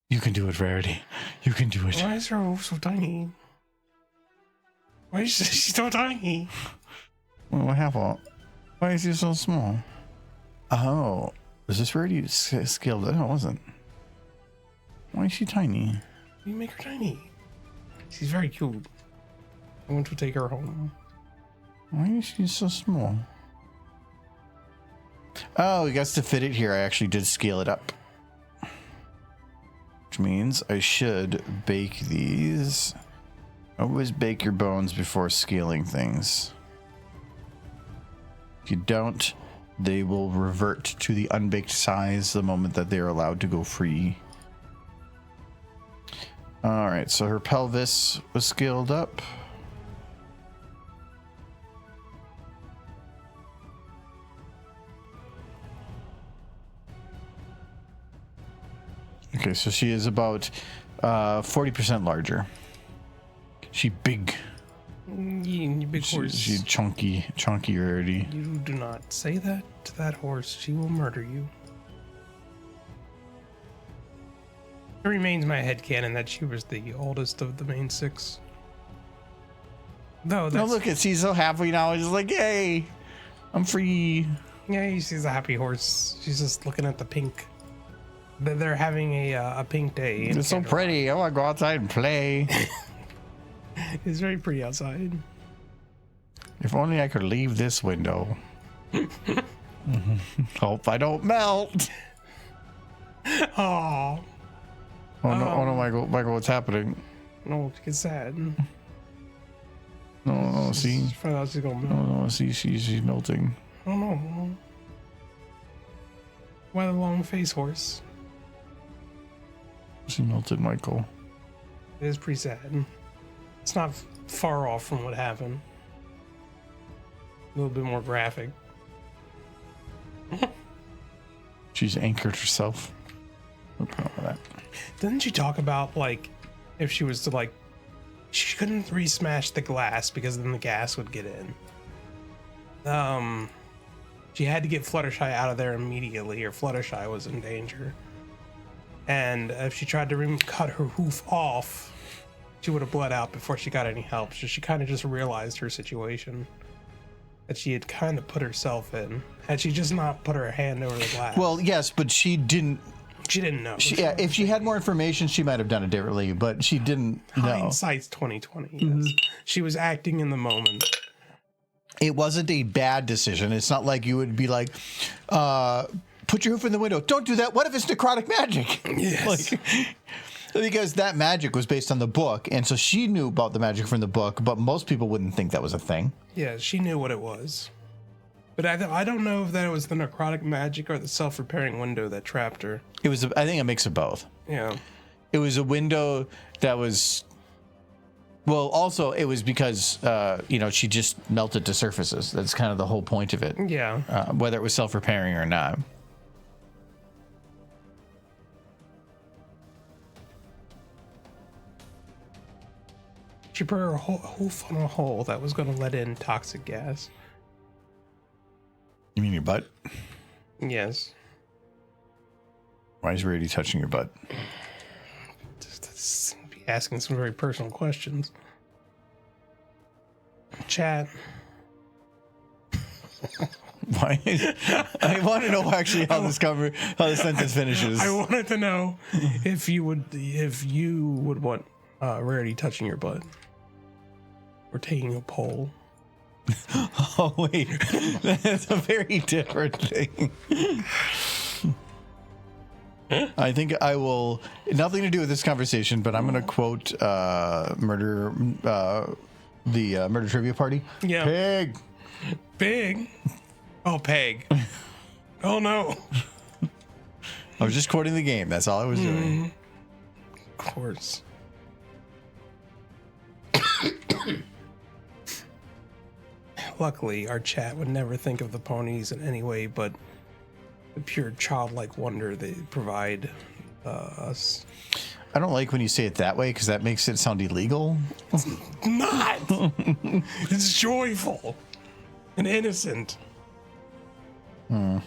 You can do it, Rarity. You can do it. Why is her hoof so tiny? Why is she so tiny? Well, what happened? Why is he so small? Oh, is this Rarity scaled? No, it wasn't. Why is she tiny? You make her tiny. She's very cute. I want to take her home. Why is she so small? Oh, I guess to fit it here, I actually did scale it up. Which means I should bake these. Always bake your bones before scaling things. If you don't, they will revert to the unbaked size the moment that they're allowed to go free. All right, so her pelvis was scaled up. Okay, so she is about 40% larger. She big. You big horse. She chunky Rarity. You do not say that to that horse. She will murder you. It remains my headcanon that she was the oldest of the main six. No, that's... No, look, she's so happy now. She's like, yay, I'm free. Yeah, she's a happy horse. She's just looking at the pink. They're having a pink day. It's so pretty. I want to go outside and play. It's very pretty outside. If only I could leave this window. Hope I don't melt. Oh. Oh no, Michael, what's happening? No, get sad. No, see? She's gonna melt. No, see, she's melting. Oh no. Why the long face, horse? She melted, Michael. It is pretty sad. It's not far off from what happened. A little bit more graphic. She's anchored herself. No problem with that. Didn't she talk about, like, if she was to, like, she couldn't re-smash the glass because then the gas would get in. She had to get Fluttershy out of there immediately, or Fluttershy was in danger. And if she tried to cut her hoof off, she would have bled out before she got any help. So she kind of just realized her situation that she had kind of put herself in. Had she just not put her hand over the glass. Well, yes, but she didn't. She didn't know. If she had more information, she might have done it differently, but she didn't know. Hindsight's 2020. Yes. She was acting in the moment. It wasn't a bad decision. It's not like you would be like, put your hoof in the window. Don't do that. What if it's necrotic magic? Yes. Because that magic was based on the book, and so she knew about the magic from the book, but most people wouldn't think that was a thing. Yeah, she knew what it was. But I don't know if that was the necrotic magic or the self-repairing window that trapped her. It was, I think, a mix of both. Yeah. It was a window that was, well, also it was because, she just melted to surfaces. That's kind of the whole point of it. Yeah. Whether it was self-repairing or not. She put her hoof on a hole that was going to let in toxic gas. You mean your butt? Yes. Why is Rarity touching your butt? Just be asking some very personal questions. Chat. Why? I want to know actually how this sentence finishes. I wanted to know if you would want Rarity touching your butt. We're taking a poll. Oh wait, that's a very different thing. I think I will. Nothing to do with this conversation, but I'm going to quote the murder trivia party. Yeah. Pig. Oh, Peg. Oh no. I was just quoting the game. That's all I was doing. Of course. Luckily, our chat would never think of the ponies in any way but the pure childlike wonder they provide us. I don't like when you say it that way because that makes it sound illegal. Not! It's joyful and innocent. What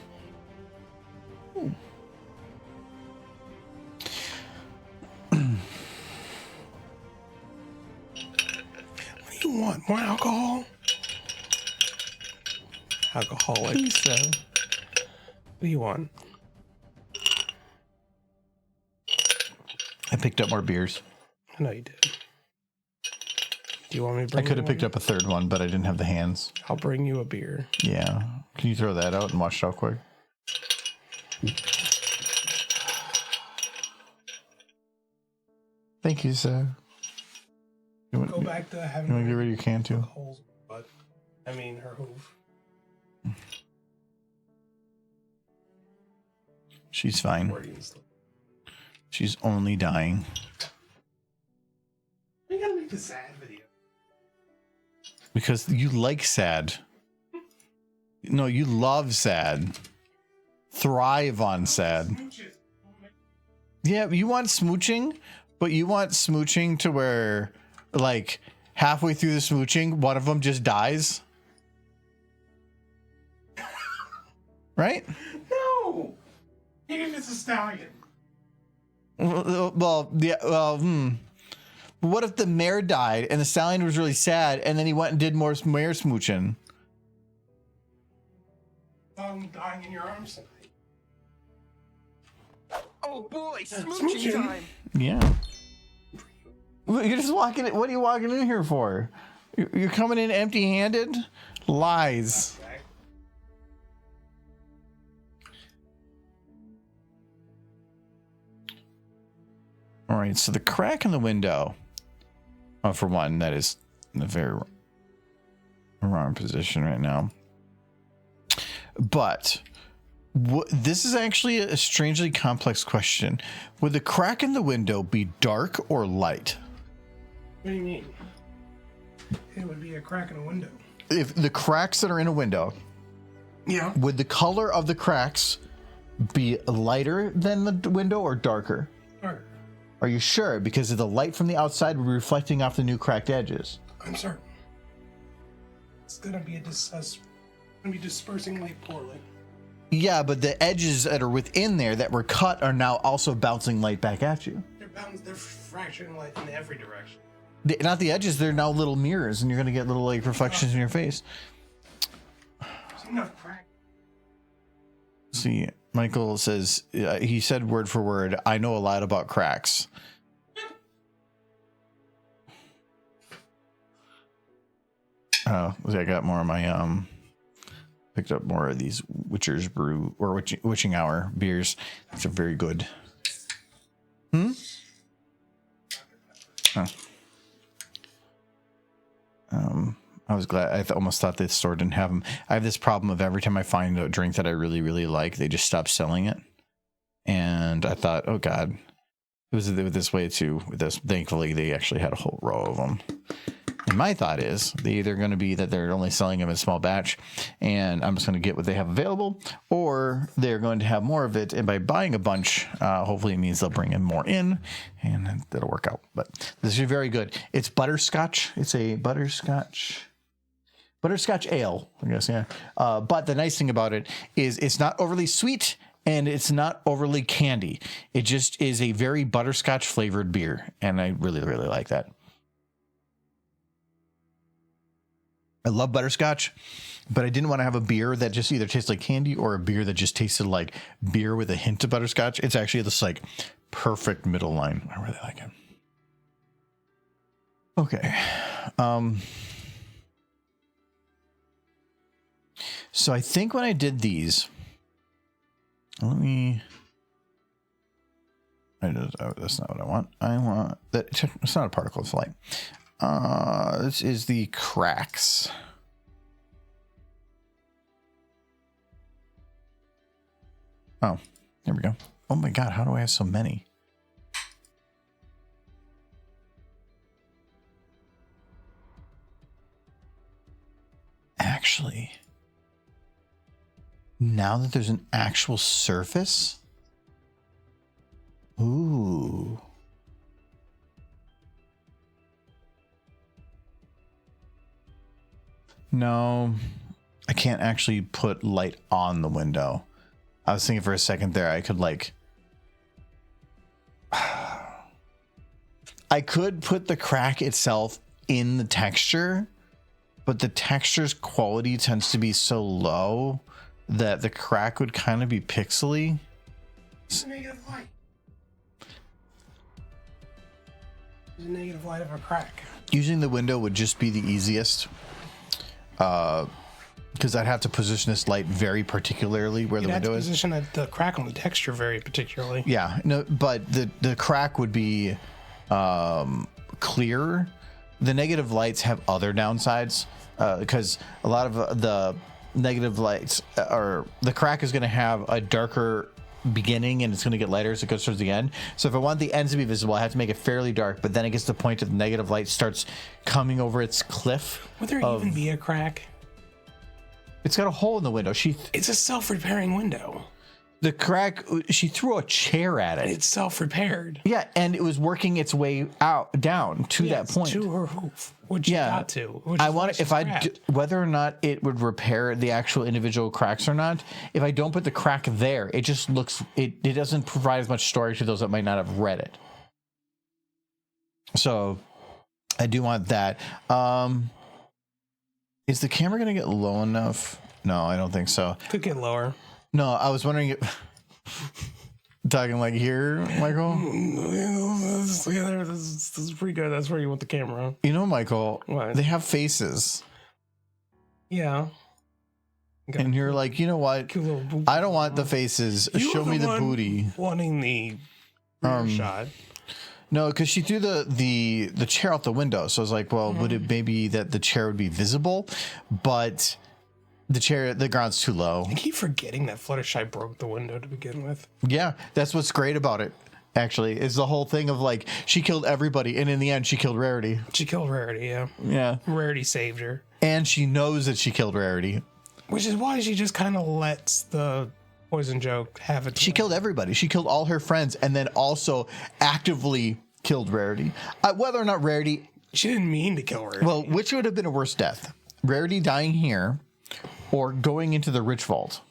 do you want? More alcohol? Alcoholic. Please, so. What do you want? I picked up more beers. I know you did. Do you want me to bring I could have you picked up a third one, but I didn't have the hands. I'll bring you a beer. Yeah. Can you throw that out and wash it out quick? Thank you, sir. You want, Go back to having you want to get rid of your can too? holes in her butt. I mean, her hoof. She's fine. Organs. She's only dying. We gotta make a sad video. Because you like sad. No, you love sad. Thrive on sad. Yeah, you want smooching, but you want smooching to where, like, halfway through the smooching, one of them just dies. Right? No! Even if it's a stallion. Well, yeah, what if the mare died and the stallion was really sad and then he went and did more mare smooching? I'm dying in your arms tonight. Oh boy, smooching time. Yeah. You're just walking in. What are you walking in here for? You're coming in empty-handed? Lies. All right, so the crack in the window. Oh, for one, that is in a very wrong position right now. But this is actually a strangely complex question. Would the crack in the window be dark or light? What do you mean? It would be a crack in a window. If the cracks that are in a window, Yeah. would the color of the cracks be lighter than the window or darker? Or, Are you sure? Because the light from the outside would be reflecting off the new cracked edges. I'm certain. It's gonna be dispersing light poorly. Yeah, but the edges that are within there that were cut are now also bouncing light back at you. They're fracturing light in every direction. Not the edges. They're now little mirrors, and you're gonna get little like reflections in your face. See, Michael says he said word for word, "I know a lot about cracks." Oh, I got more of my picked up more of these Witcher's Brew or Witching Hour beers. These are very good. Oh. I was glad. I almost thought this store didn't have them. I have this problem of every time I find a drink that I really, really like, they just stop selling it. And I thought, oh God, it was this way too. With this, thankfully, they actually had a whole row of them. And my thought is they're either going to be that they're only selling them in small batch, and I'm just going to get what they have available, or they're going to have more of it. And by buying a bunch, hopefully it means they'll bring in more in, and that'll work out. But this is very good. It's butterscotch. It's a butterscotch ale, I guess. Yeah. But the nice thing about it is it's not overly sweet and it's not overly candy. It just is a very butterscotch flavored beer, and I really, really like that. I love butterscotch, but I didn't want to have a beer that just either tastes like candy or a beer that just tasted like beer with a hint of butterscotch. It's actually this like perfect middle line. I really like it. Okay. So I think when I did these, that's not what I want. I want that. It's not a particle, it's light. This is the cracks. Oh, there we go. Oh my God, how do I have so many? Actually, now that there's an actual surface. Ooh. No, I can't actually put light on the window. I was thinking for a second there, I could like, I could put the crack itself in the texture, but the texture's quality tends to be so low that the crack would kind of be pixely. It's a negative light. It's a negative light of a crack. Using the window would just be the easiest. Because I'd have to position this light very particularly where the window is. Position the crack on the texture very particularly. Yeah, no, but the crack would be clearer. The negative lights have other downsides because a lot of the negative lights are the crack is going to have a darker beginning and it's going to get lighter as it goes towards the end. So if I want the ends to be visible, I have to make it fairly dark, but then it gets to the point of the negative light starts coming over its cliff. Would there even be a crack? It's got a hole in the window. It's a self-repairing window. The crack, she threw a chair at it. It's self-repaired. Yeah, and it was working its way down to that point. To her roof, which got to. I want if whether or not it would repair the actual individual cracks or not. If I don't put the crack there, it just looks. It doesn't provide as much storage to those that might not have read it. So, I do want that. Is the camera going to get low enough? No, I don't think so. Could get lower. No, I was wondering if talking like here, Michael. This is pretty good. That's where you want the camera. You know, Michael, what? They have faces. Yeah. And you're like, you know what? I don't want the faces. Show me the booty. Wanting the shot. No, because she threw the chair out the window. So I was like, well, would it maybe that the chair would be visible? But the ground's too low. I keep forgetting that Fluttershy broke the window to begin with. Yeah, that's what's great about it, actually, is the whole thing of like, she killed everybody, and in the end, she killed Rarity. She killed Rarity, yeah. Yeah. Rarity saved her. And she knows that she killed Rarity. Which is why she just kind of lets the poison joke have it. She killed everybody. She killed all her friends, and then also actively killed Rarity. Whether or not Rarity... She didn't mean to kill Rarity. Well, which would have been a worse death? Rarity dying here, or going into the Rich Vault?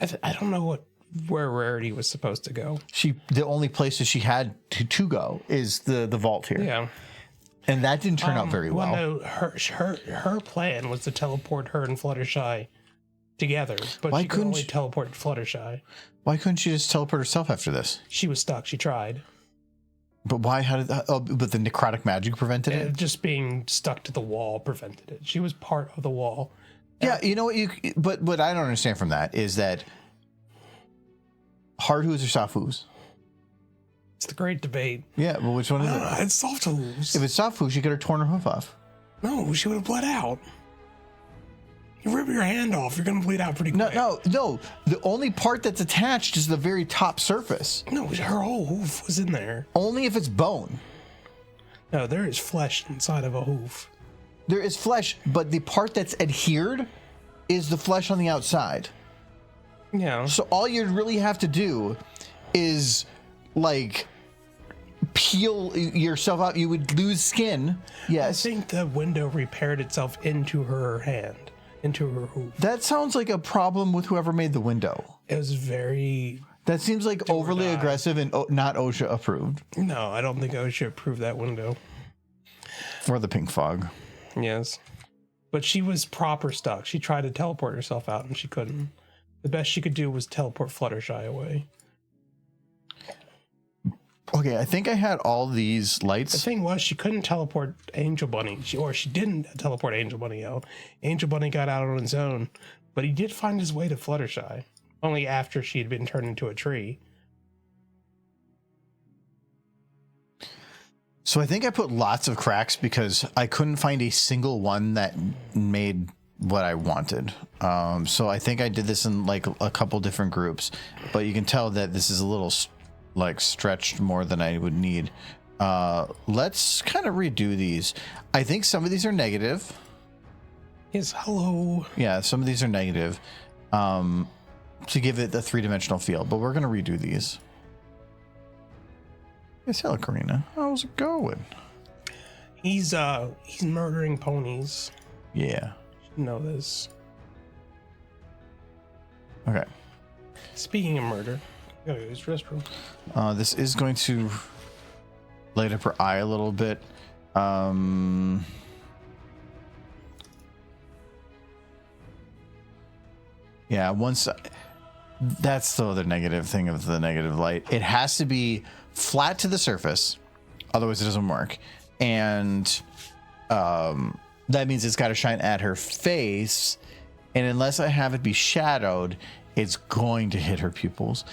I don't know what where Rarity was supposed to go. The only places she had to go is the vault here. Yeah. And that didn't turn out very well. No, her plan was to teleport her and Fluttershy together, but Why she could couldn't only she- teleport Fluttershy. Why couldn't she just teleport herself after this? She was stuck. She tried. But why? How did that? Oh, but the necrotic magic prevented it? Just being stuck to the wall prevented it. She was part of the wall. Yeah, you know what? But what I don't understand from that is that hard hooves or soft hooves? It's the great debate. Yeah, well, which one is it? It's soft hooves. If it's soft hooves, she could have torn her hoof off. No, she would have bled out. You rip your hand off, you're gonna bleed out pretty quick. No. The only part that's attached is the very top surface. No, her whole hoof was in there. Only if it's bone. No, there is flesh inside of a hoof. There is flesh, but the part that's adhered is the flesh on the outside. Yeah. So all you'd really have to do is like peel yourself out. You would lose skin. Yes. I think the window repaired itself into her hand, into her hoof. That sounds like a problem with whoever made the window. It was very... That seems like overly aggressive and not OSHA approved. No, I don't think OSHA approved that window. Or the pink fog. Yes. But she was proper stuck. She tried to teleport herself out and she couldn't. The best she could do was teleport Fluttershy away. Okay, I think I had all these lights. The thing was, she couldn't teleport Angel Bunny. She didn't teleport Angel Bunny out. Angel Bunny got out on his own, but he did find his way to Fluttershy. Only after she had been turned into a tree. So I think I put lots of cracks because I couldn't find a single one that made what I wanted. So I think I did this in like a couple different groups, but you can tell that this is a little like stretched more than I would need. Let's kind of redo these. I think some of these are negative. Yes, hello. Yeah, some of these are negative to give it a three-dimensional feel, but we're going to redo these. Yes, hello, Karina. How's it going? He's murdering ponies. Yeah. You should know this. Okay. Speaking of murder, I gotta use the restroom. This is going to light up her eye a little bit. Yeah, that's the other negative thing of the negative light. It has to be flat to the surface, otherwise it doesn't work. And that means it's got to shine at her face. And unless I have it be shadowed, it's going to hit her pupils.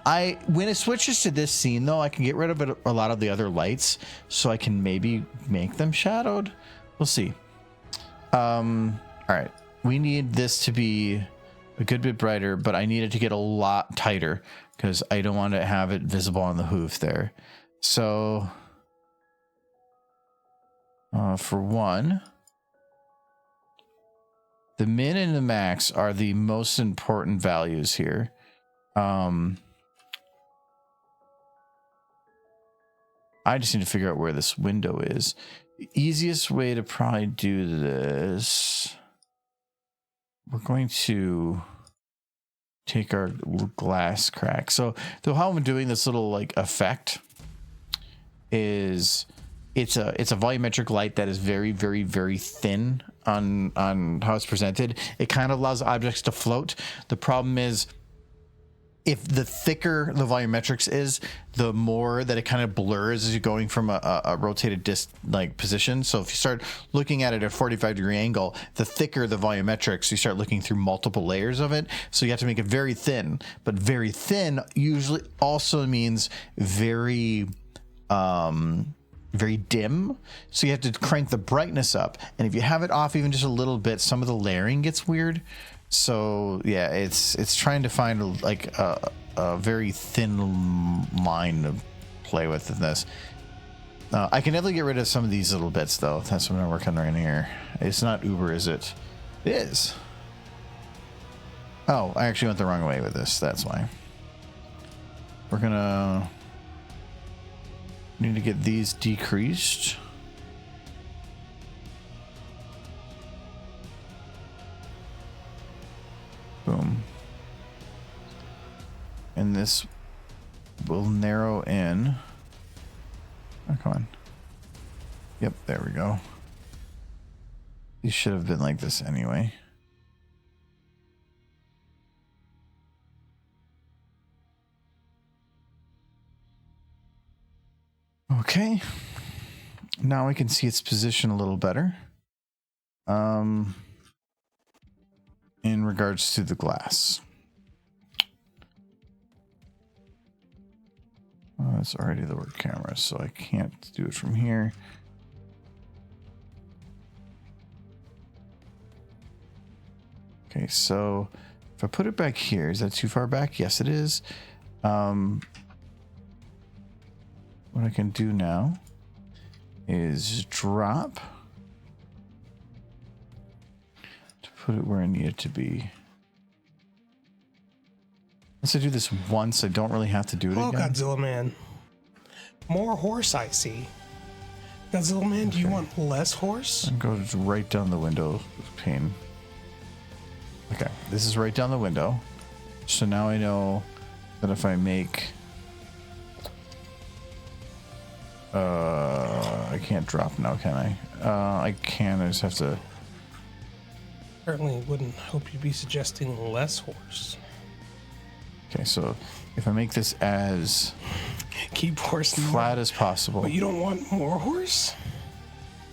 When it switches to this scene, though, I can get rid of a lot of the other lights, so I can maybe make them shadowed. We'll see. All right, we need this to be a good bit brighter, but I need it to get a lot tighter because I don't want to have it visible on the hoof there. So, for one, the min and the max are the most important values here. I just need to figure out where this window is. The easiest way to probably do this, we're going to take our glass crack. So how I'm doing this little like effect is it's a volumetric light that is very, very, very thin on how it's presented. It kind of allows objects to float. The problem is, if the thicker the volumetrics is, the more that it kind of blurs as you're going from a rotated disc like position. So if you start looking at it at a 45-degree angle, the thicker the volumetrics, you start looking through multiple layers of it. So you have to make it very thin, but very thin usually also means very dim. So you have to crank the brightness up. And if you have it off even just a little bit, some of the layering gets weird. So yeah, it's trying to find a very thin line to play with in this. I can definitely get rid of some of these little bits though. That's what I'm working on right here. It's not Uber, is it? It is. Oh, I actually went the wrong way with this. That's why. We're gonna need to get these decreased. Boom. and this will narrow in. Oh, come on. Yep, there we go. These should have been like this anyway. Okay. Now we can see its position a little better. In regards to the glass. Oh, it's already the work camera, so I can't do it from here. Okay, so if I put it back here, is that too far back? Yes, it is. What I can do now is drop to put it where I need it to be. Once I do this once, I don't really have to do it Oh, again. Godzilla Man. More horse, I see. Godzilla Man, do you want less horse? And go right down the window pane. Okay, this is right down the window. So now I know that if I make... I can't drop now, can I? I can, I just have to... Certainly wouldn't hope you'd be suggesting less horse. Okay, so if I make this as Keep horse flat as possible. But you don't want more horse?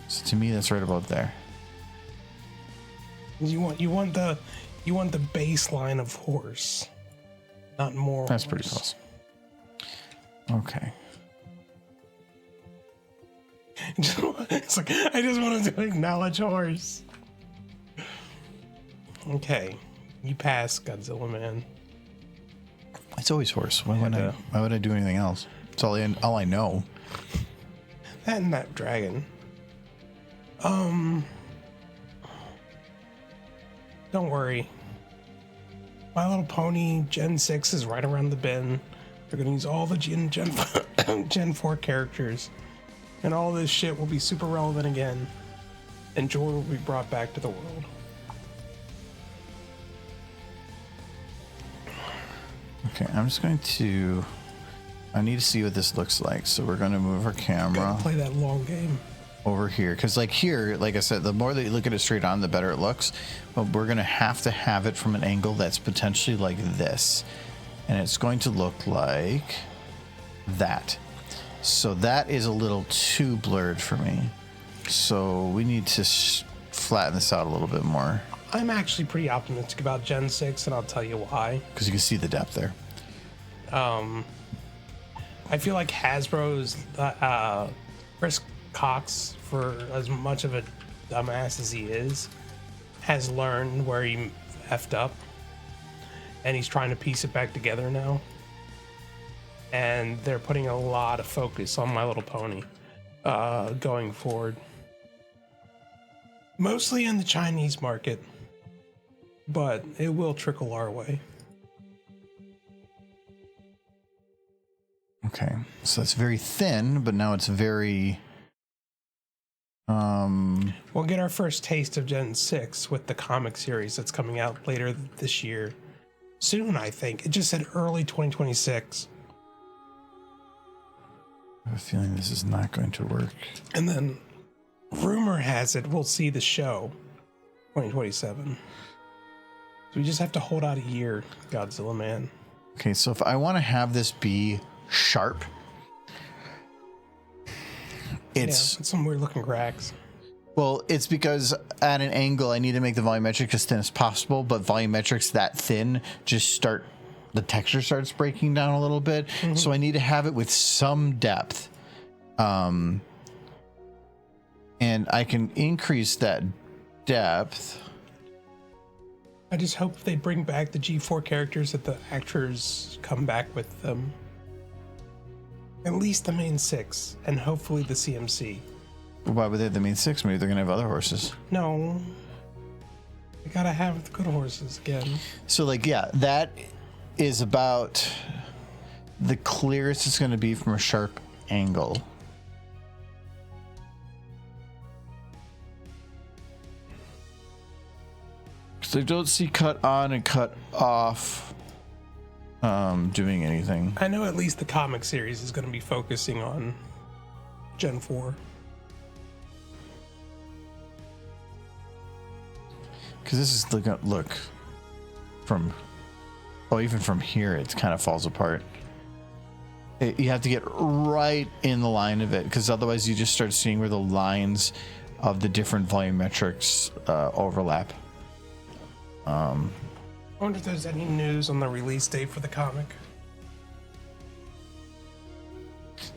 So to me, that's right about there. You want the baseline of horse, not more. That's horse. pretty close. Okay. It's like I just wanted to acknowledge horse. Okay, you pass, Godzilla Man. It's always horse. Why would I do anything else? It's all I know. That and that dragon. Don't worry. My Little Pony Gen 6 is right around the bend. They're gonna use all the Gen 4 characters. And all this shit will be super relevant again. And joy will be brought back to the world. Okay, I'm just going to... I need to see what this looks like. So we're going to move our camera Gotta play that long game. over here. Because like here, like I said, the more that you look at it straight on, the better it looks. But we're going to have it from an angle that's potentially like this. And it's going to look like that. So that is a little too blurred for me. So we need to flatten this out a little bit more. I'm actually pretty optimistic about Gen 6, and I'll tell you why. Because you can see the depth there. I feel like Hasbro's Chris Cox, for as much of a dumbass as he is, has learned where he effed up, and he's trying to piece it back together now. And they're putting a lot of focus on My Little Pony going forward. Mostly in the Chinese market, but it will trickle our way. Okay, so it's very thin, but now it's very... We'll get our first taste of Gen 6 with the comic series that's coming out later this year. Soon, I think. It just said early 2026. I have a feeling this is not going to work. And then, rumor has it we'll see the show 2027. So we just have to hold out a year, Godzilla Man. Okay, so if I want to have this be sharp, it's some weird looking cracks. well, it's because at an angle I need to make the volumetric as thin as possible, but volumetrics that thin just the texture starts breaking down a little bit. So I need to have it with some depth. And I can increase that depth. I just hope they bring back the G4 characters, that the actors come back with them. At least the main 6, and hopefully the CMC. Why would they have the main 6? Maybe they're going to have other horses. No. We gotta have the good horses again. So, like, yeah, that is about the clearest it's going to be from a sharp angle. So I don't see cut on and cut off doing anything. I know at least the comic series is going to be focusing on Gen 4. Because this is look from, oh, even from here, it kind of falls apart. You have to get right in the line of it, because otherwise you just start seeing where the lines of the different volumetrics overlap. I wonder if there's any news on the release date for the comic.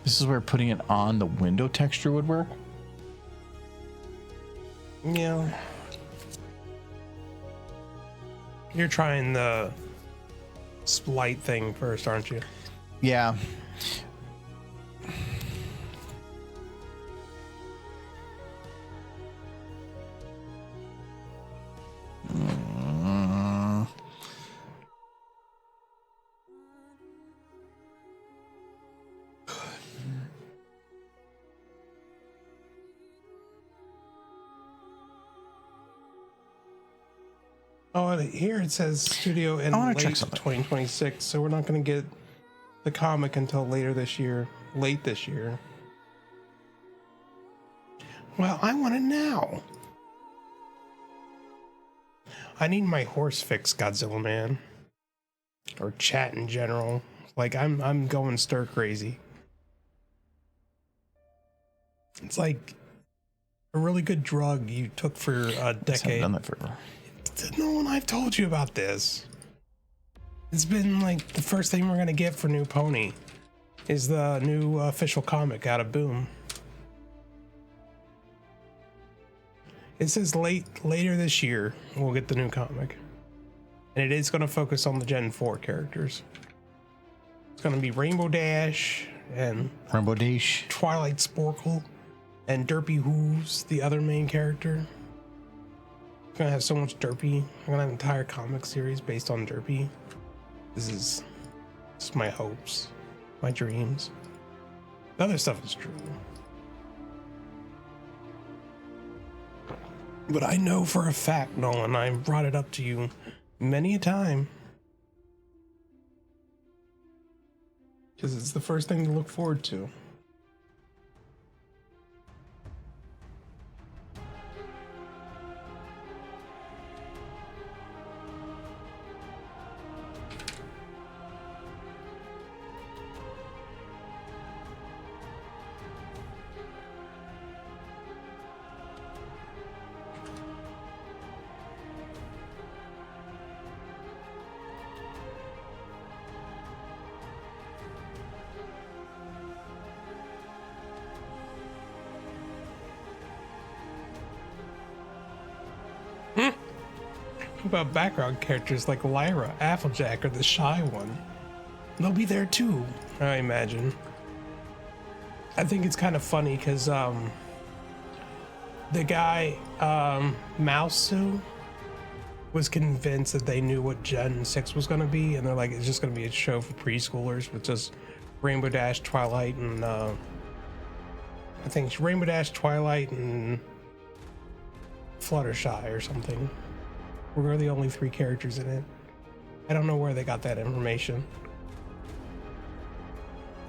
This is where putting it on the window texture would work. Yeah. You're trying the splight thing first, aren't you? Yeah. Oh, here it says studio in late 2026, so we're not going to get the comic until later this year. Late this year. Well, I want it now. I need my horse fix, Godzilla Man. Or chat in general. Like, I'm going stir crazy. It's like a really good drug you took for a decade. Done that forever. No one I've told you about this. It's been like the first thing we're gonna get for New Pony is the new official comic out of Boom. It says later this year we'll get the new comic, and it is gonna focus on the Gen 4 characters. It's gonna be Rainbow Dash and Rainbow Dash, Twilight Sporkle, and Derpy Hooves, the other main character. Gonna have so much Derpy. I'm gonna have an entire comic series based on Derpy. This is my hopes, my dreams. The other stuff is true. But I know for a fact, Nolan, I brought it up to you many a time. Because it's the first thing to look forward to. What about background characters like Lyra, Applejack, or the Shy One? They'll be there too, I imagine. I think it's kind of funny because the guy, Mousu, was convinced that they knew what Gen 6 was going to be, and they're like, it's just going to be a show for preschoolers with just Rainbow Dash, Twilight, and I think Rainbow Dash, Twilight, and Fluttershy or something. We're the only 3 characters in it. I don't know where they got that information.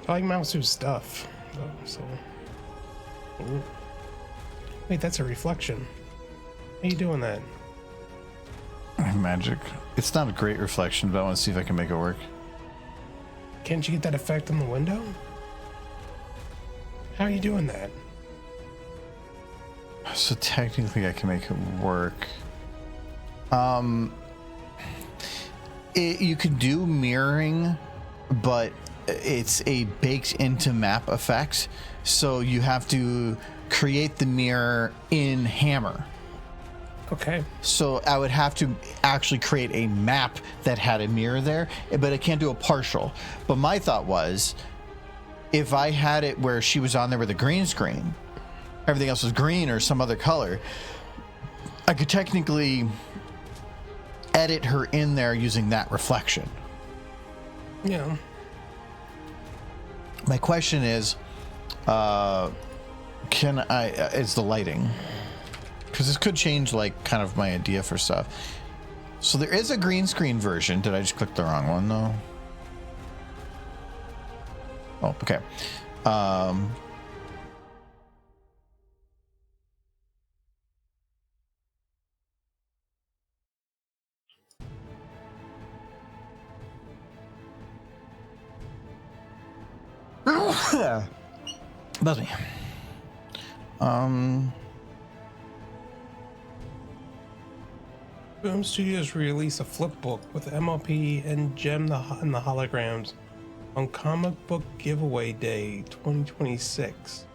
I like Mousu's stuff, though, so. Ooh. Wait, that's a reflection. How you doing that? Magic. It's not a great reflection, but I want to see if I can make it work. Can't you get that effect on the window? How are you doing that? So technically I can make it work. You could do mirroring, but it's a baked into map effect. So you have to create the mirror in Hammer. Okay. So I would have to actually create a map that had a mirror there, but I can't do a partial. But my thought was, if I had it where she was on there with a green screen, everything else was green or some other color, I could technically edit her in there using that reflection. Yeah. My question is, is the lighting, because this could change like kind of my idea for stuff. So there is a green screen version. Did I just click the wrong one though? Oh, okay. Buzz me. Boom Studios release a flip book with MLP and Gem and the holograms on Comic Book Giveaway Day 2026.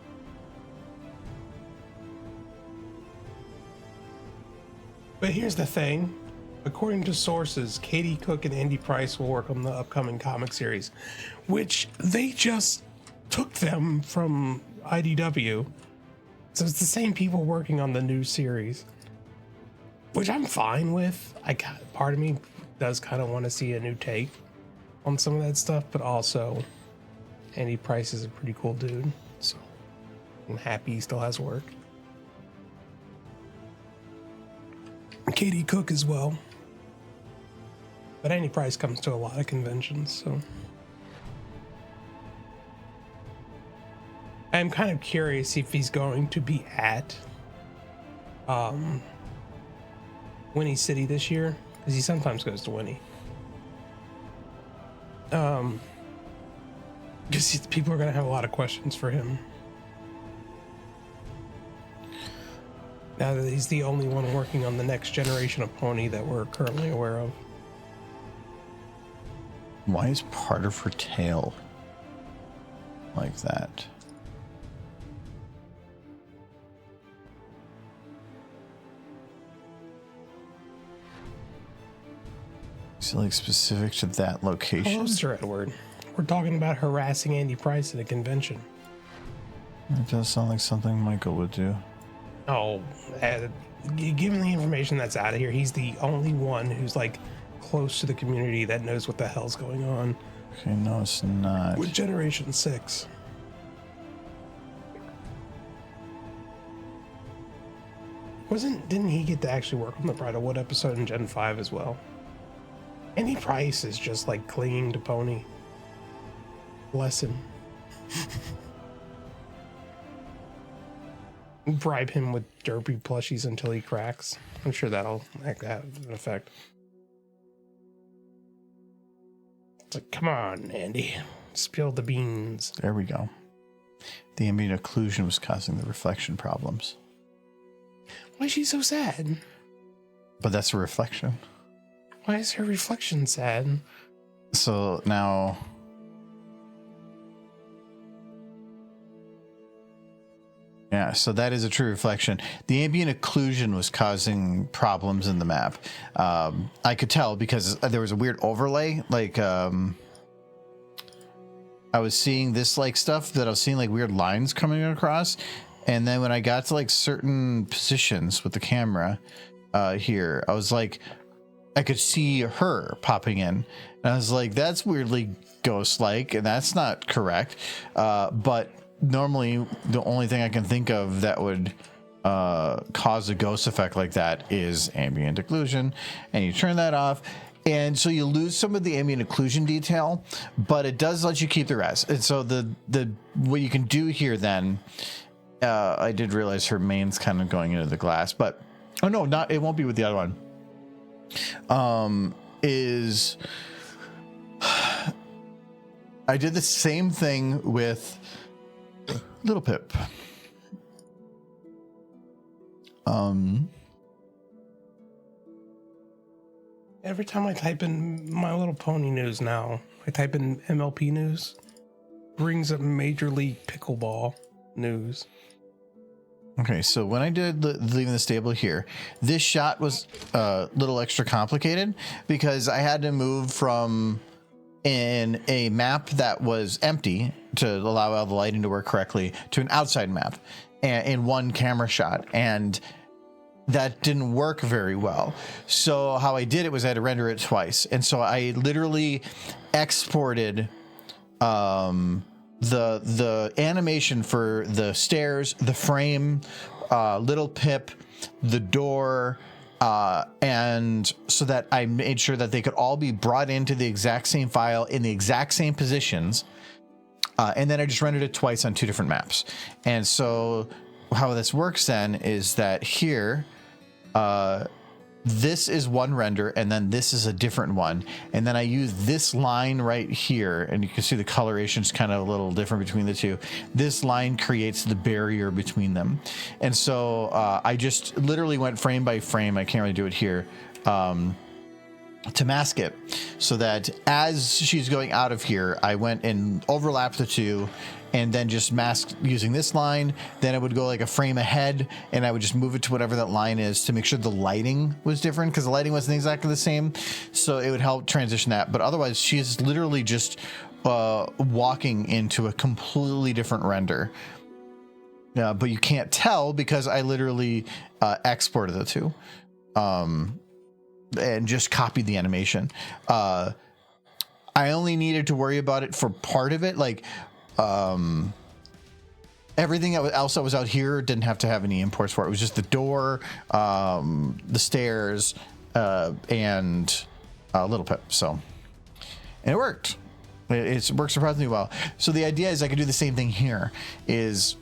But here's the thing. According to sources, Katie Cook and Andy Price will work on the upcoming comic series, which they just took them from IDW. So it's the same people working on the new series, which I'm fine with. Part of me does kind of want to see a new take on some of that stuff, but also Andy Price is a pretty cool dude, so I'm happy he still has work. Katie Cook as well. But Andy Price comes to a lot of conventions, so I'm kind of curious if he's going to be at Winnie City this year, because he sometimes goes to Winnie. Because people are going to have a lot of questions for him now that he's the only one working on the next generation of pony that we're currently aware of. Why is part of her tail like that? Is it like specific to that location? Hello, Sir Edward. We're talking about harassing Andy Price at a convention. It does sound like something Michael would do. Oh, given the information that's out of here, he's the only one who's like close to the community that knows what the hell's going on. Okay, no, it's not. With Generation 6. Didn't he get to actually work on the Bride of Wood episode in Gen 5 as well? Andy Price is just like clinging to Pony. Bless him. Bribe him with derpy plushies until he cracks. I'm sure that'll have an effect. It's like, come on, Andy. Spill the beans. There we go. The ambient occlusion was causing the reflection problems. Why is she so sad? But that's a reflection. Why is her reflection sad? So now... Yeah, so that is a true reflection. The ambient occlusion was causing problems in the map. I could tell because there was a weird overlay. Like, I was seeing this like stuff that I was seeing like weird lines coming across. And then when I got to like certain positions with the camera here, I was like, I could see her popping in. And I was like, that's weirdly ghost-like, and that's not correct. But normally the only thing I can think of that would cause a ghost effect like that is ambient occlusion, and you turn that off, and so you lose some of the ambient occlusion detail, but it does let you keep the rest. And so the what you can do here then, I did realize her main's kind of going into the glass, but oh no, not it won't be with the other one. Is I did the same thing with Little Pip. Every time I type in My Little Pony news now, I type in MLP news, brings up Major League Pickleball news. Okay, so when I did leaving the stable here, this shot was a little extra complicated because I had to move from in a map that was empty to allow all the lighting to work correctly to an outside map in one camera shot, and that didn't work very well. So how I did it was I had to render it twice, and so I literally exported the animation for the stairs, the frame, Little Pip, the door, and so that I made sure that they could all be brought into the exact same file in the exact same positions, And then I just rendered it twice on 2 different maps. And so how this works then is that here, this is one render, and then this is a different one. And then I use this line right here, and you can see the coloration is kind of a little different between the two. This line creates the barrier between them. And so I just literally went frame by frame. I can't really do it here. To mask it so that as she's going out of here, I went and overlapped the two and then just masked using this line. Then it would go like a frame ahead and I would just move it to whatever that line is to make sure the lighting was different, because the lighting wasn't exactly the same. So it would help transition that. But otherwise, she's literally just walking into a completely different render. But you can't tell because I literally exported the two. And just copied the animation. I only needed to worry about it for part of it. Like everything else that was out here didn't have to have any imports for it. It was just the door, the stairs, and Little Pip. So, and it worked. It worked surprisingly well. So the idea is I could do the same thing here. Is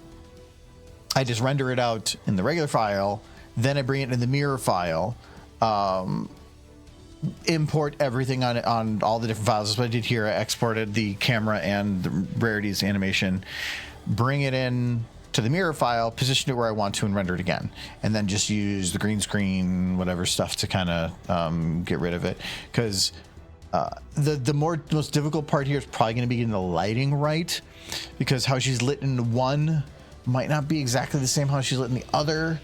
I just render it out in the regular file, then I bring it in the mirror file. Import everything on all the different files. That's what I did here. I exported the camera and the rarities animation, bring it in to the mirror file, position it where I want to, and render it again. And then just use the green screen, whatever stuff to kind of get rid of it. Because the most difficult part here is probably going to be getting the lighting right, because how she's lit in one might not be exactly the same how she's lit in the other.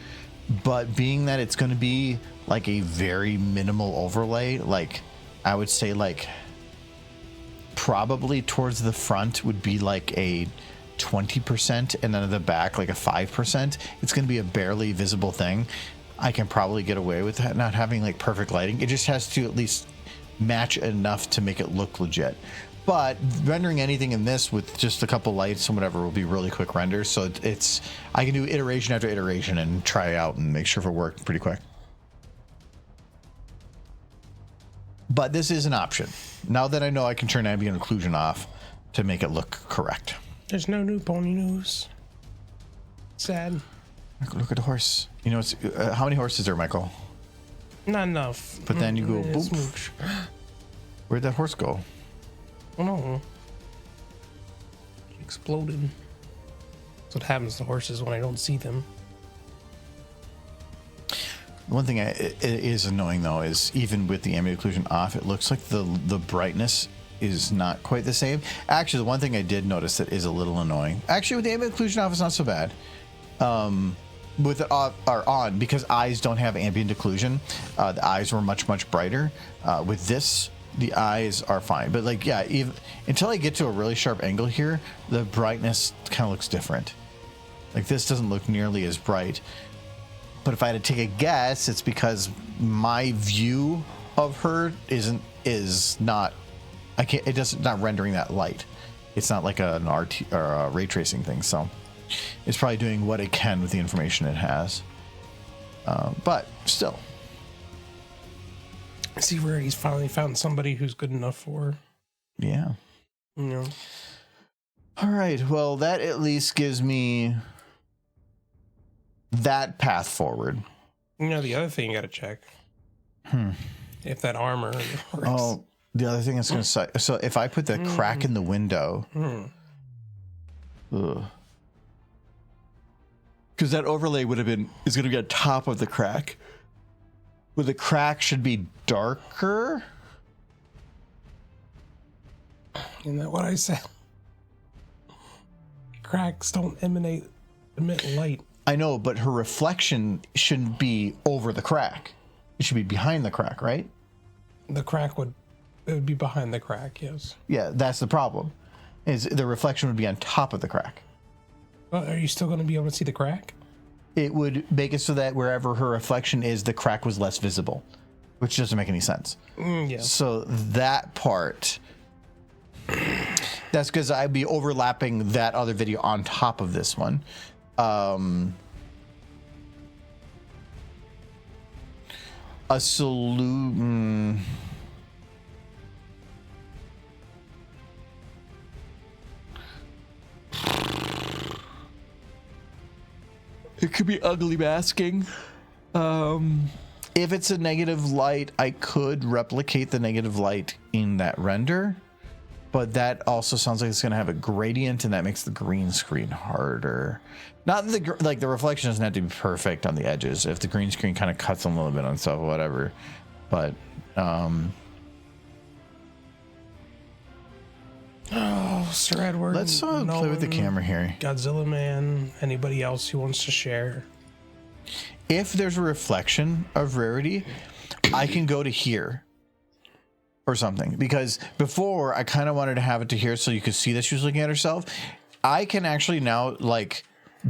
But being that it's going to be like a very minimal overlay, like I would say like probably towards the front would be like a 20%, and then at the back like a 5%. It's going to be a barely visible thing. I can probably get away with that, not having like perfect lighting. It just has to at least match enough to make it look legit. But rendering anything in this with just a couple lights and whatever will be really quick renders. So it's I can do iteration after iteration and try out and make sure if it worked pretty quick. But this is an option. Now that I know I can turn ambient occlusion off to make it look correct. There's no new pony news. Sad. Look at the horse. You know, it's, how many horses are there, Michael? Not enough. But then you go, boop. Smooch. Where'd that horse go? Oh no. It exploded. That's what happens to horses when I don't see them. One thing it is annoying though is even with the ambient occlusion off, it looks like the brightness is not quite the same. Actually, the one thing I did notice that is a little annoying. Actually, with the ambient occlusion off, it's not so bad. With it off or on, because eyes don't have ambient occlusion, the eyes were much brighter. With this, the eyes are fine. But like, yeah, even until I get to a really sharp angle here, the brightness kind of looks different. Like this doesn't look nearly as bright. But if I had to take a guess, it's because my view of her is not. It's not rendering that light. It's not like an RT or a ray tracing thing. So it's probably doing what it can with the information it has. But still, I see where he's finally found somebody who's good enough for her. Yeah. You know. All right. Well, that at least gives me that path forward. You know, the other thing you got to check. If that armor works. Oh, the other thing it's going to say. So if I put the crack in the window. Because that overlay is going to be on top of the crack. Well, the crack should be darker. Isn't that what I said? Cracks don't emit light. I know, but her reflection shouldn't be over the crack. It should be behind the crack, right? The crack would be behind the crack, yes. Yeah, that's the problem. Is the reflection would be on top of the crack. Well, are you still going to be able to see the crack? It would make it so that wherever her reflection is, the crack was less visible, which doesn't make any sense. Yeah. So that part, that's because I'd be overlapping that other video on top of this one. A solution. It could be ugly masking. If it's a negative light, I could replicate the negative light in that render, but that also sounds like it's going to have a gradient, and that makes the green screen harder. Not the reflection doesn't have to be perfect on the edges. If the green screen kind of cuts a little bit on stuff, whatever. But oh, Sir Edward. Let's play with the camera here. Godzilla Man. Anybody else who wants to share? If there's a reflection of rarity, I can go to here or something, because before I kind of wanted to have it to here so you could see that she was looking at herself. I can actually now, like,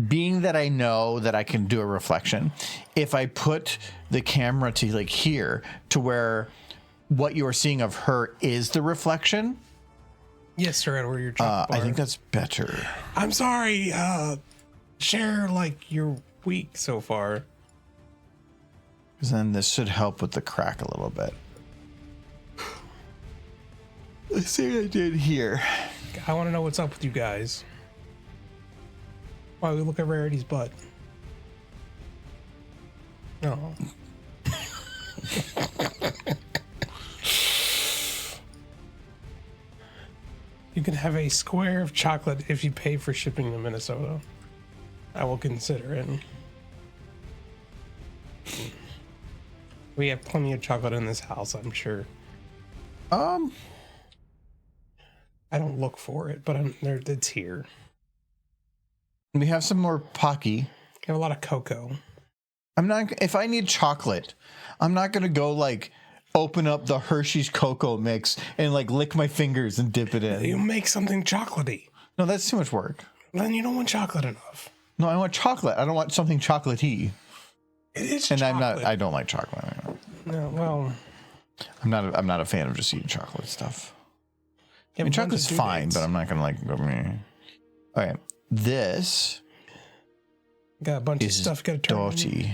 being that I know that I can do a reflection, if I put the camera to like here to where what you are seeing of her is the reflection. Yes, Sir Edward, your chocolate bar. I think that's better. I'm sorry. Share like your week so far. Because then this should help with the crack a little bit. Let's see what I did here. I want to know what's up with you guys. Why we look at Rarity's butt? No. You can have a square of chocolate if you pay for shipping to Minnesota. I will consider it. We have plenty of chocolate in this house, I'm sure. I don't look for it, but it's here. We have some more Pocky. We have a lot of cocoa. If I need chocolate, I'm not going to go like open up the Hershey's cocoa mix and like lick my fingers and dip it in. You make something chocolatey. No, that's too much work. Then you don't want chocolate enough. No, I want chocolate. I don't want something chocolatey. It is and chocolate. I don't like chocolate. No, well, I'm not a fan of just eating chocolate stuff. I mean, chocolate's fine, but I'm not gonna like go me. Okay, this got a bunch of stuff got to turn. Dirty.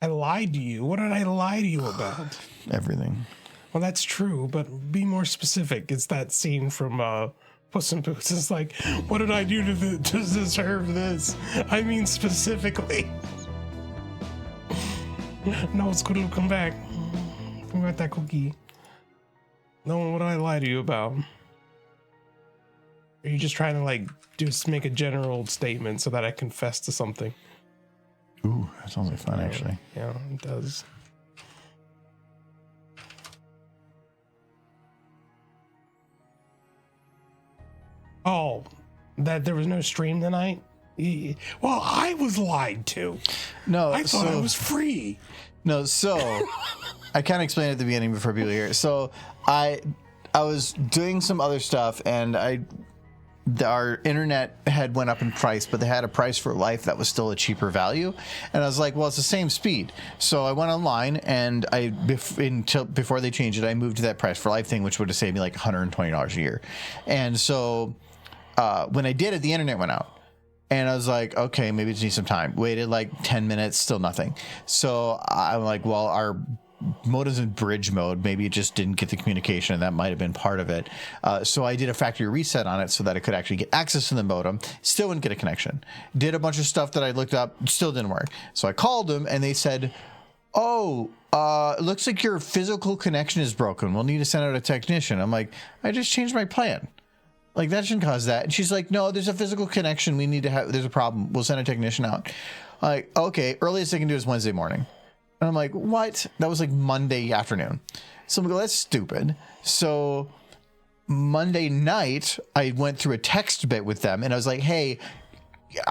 I lied to you. What did I lie to you about? Everything. Well, that's true, but be more specific. It's that scene from Puss in Boots. It's like, what did I do to deserve this? I mean, specifically. No, it's good to come back. Come back that cookie. No, what did I lie to you about? Are you just trying to like just make a general statement so that I confess to something? Ooh, that sounds like fun, actually. Yeah, it does. Oh, that there was no stream tonight? Well, I was lied to. No, I thought I was free. No, so I kind of explained at the beginning before people hear. So I was doing some other stuff, and our internet had went up in price, but they had a price for life that was still a cheaper value. And I was like, well, it's the same speed. So I went online, and before they changed it, I moved to that price for life thing, which would have saved me like $120 a year. And so when I did it, the internet went out. And I was like, okay, maybe it needs some time. Waited like 10 minutes, still nothing. So I'm like, well, our modem's in bridge mode. Maybe it just didn't get the communication, and that might have been part of it. So I did a factory reset on it so that I could actually get access to the modem. Still wouldn't get a connection. Did a bunch of stuff that I looked up, still didn't work. So I called them, and they said, oh, it looks like your physical connection is broken. We'll need to send out a technician. I'm like, I just changed my plan. Like, that shouldn't cause that. And she's like, no, there's a physical connection. We need to have, there's a problem. We'll send a technician out. Like, okay, earliest they can do is Wednesday morning. And I'm like, what? That was like Monday afternoon. So I'm like, that's stupid. So Monday night, I went through a text bit with them, and I was like, hey,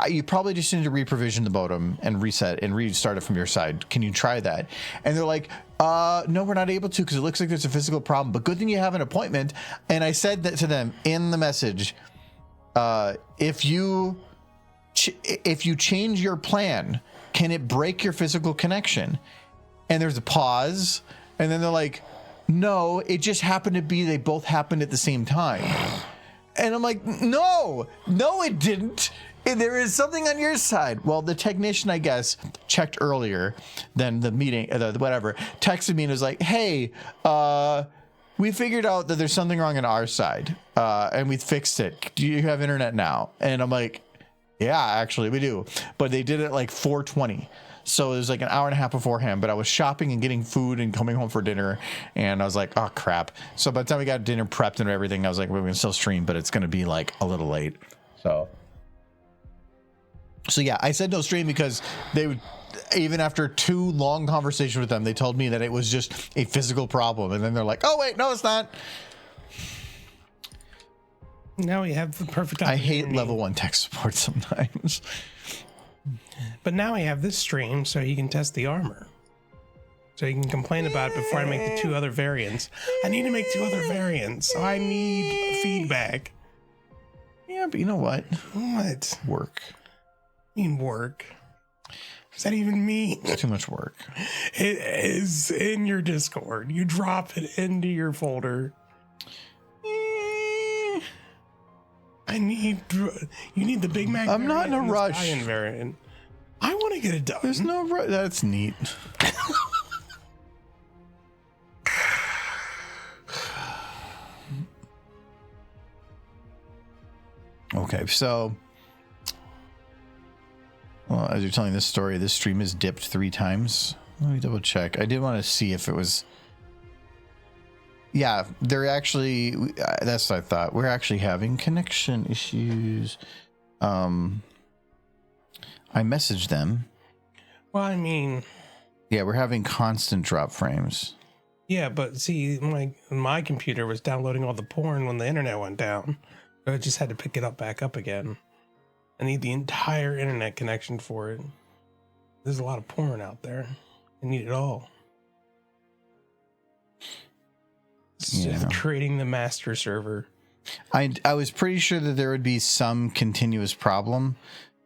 you probably just need to reprovision the modem and reset and restart it from your side. Can you try that? And they're like, no, we're not able to, because it looks like there's a physical problem, but good thing you have an appointment. And I said that to them in the message, if you change your plan, can it break your physical connection? And there's a pause, and then they're like, no, it just happened to be they both happened at the same time. And I'm like, no, it didn't. There is something on your side. Well, the technician, I guess, checked earlier than the meeting, whatever, texted me and was like, hey, we figured out that there's something wrong on our side, and we fixed it. Do you have internet now? And I'm like, Yeah, actually, we do. But they did it like 4:20. So it was like an hour and a half beforehand. But I was shopping and getting food and coming home for dinner. And I was like, oh, crap. So by the time we got dinner prepped and everything, I was like, we're going to still stream, but it's going to be like a little late. So yeah, I said no stream because they would, even after 2 long conversations with them, they told me that it was just a physical problem. And then they're like, oh, wait, no, it's not. Now we have the perfect I hate opportunity. level 1 tech support sometimes. But now we have this stream so he can test the armor. So he can complain about it before I make the 2 other variants. I need to make 2 other variants. So I need feedback. Yeah, but you know what? What? Work. I mean work. What does that even mean? It's too much work. It is in your Discord. You drop it into your folder. You need the Big Mac. I'm not in a variant and the rush. Stallion variant. I want to get it done. There's no rush. That's neat. Okay, so well, as you're telling this story, this stream is dipped 3 times. Let me double check. I did want to see if it was. Yeah, they're actually. That's what I thought. We're actually having connection issues. I messaged them. Well, I mean, Yeah, we're having constant drop frames. yeah, but see, my computer was downloading all the porn when the internet went down. So I just had to pick it up back up again. I need the entire internet connection for it. There's a lot of porn out there. I need it all. It's just creating the master server. I was pretty sure that there would be some continuous problem.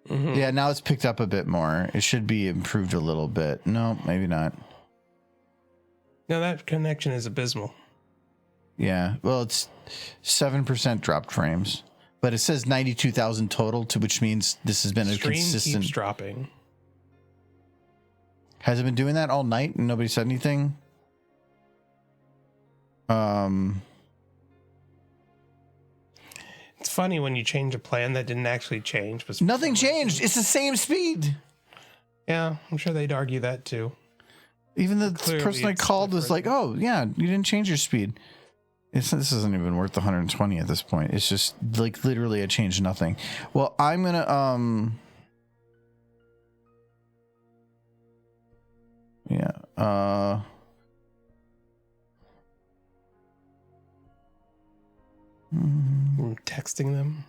Mm-hmm. Yeah, now it's picked up a bit more. It should be improved a little bit. No, maybe not. No, that connection is abysmal. Yeah, well, it's 7% dropped frames, but it says 92,000 total, which means this has been a Stream consistent. keeps dropping. Has it been doing that all night and nobody said anything? It's funny when you change a plan that didn't actually change. But Nothing changed. It's the same speed. Yeah, I'm sure they'd argue that too. Even the Clearly person I it's called was like, different. "Oh, yeah, you didn't change your speed." This isn't even worth the 120 at this point. It's just like literally I changed nothing. Well, I'm gonna yeah I'm texting them.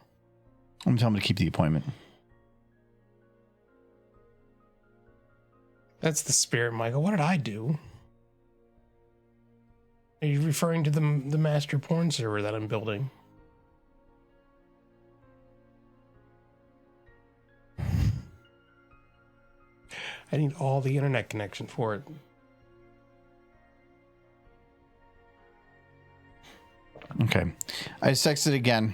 I'm telling them to keep the appointment. That's the spirit, Michael. What did I do? Are you referring to the master porn server that I'm building? I need all the internet connection for it. Okay. I just texted again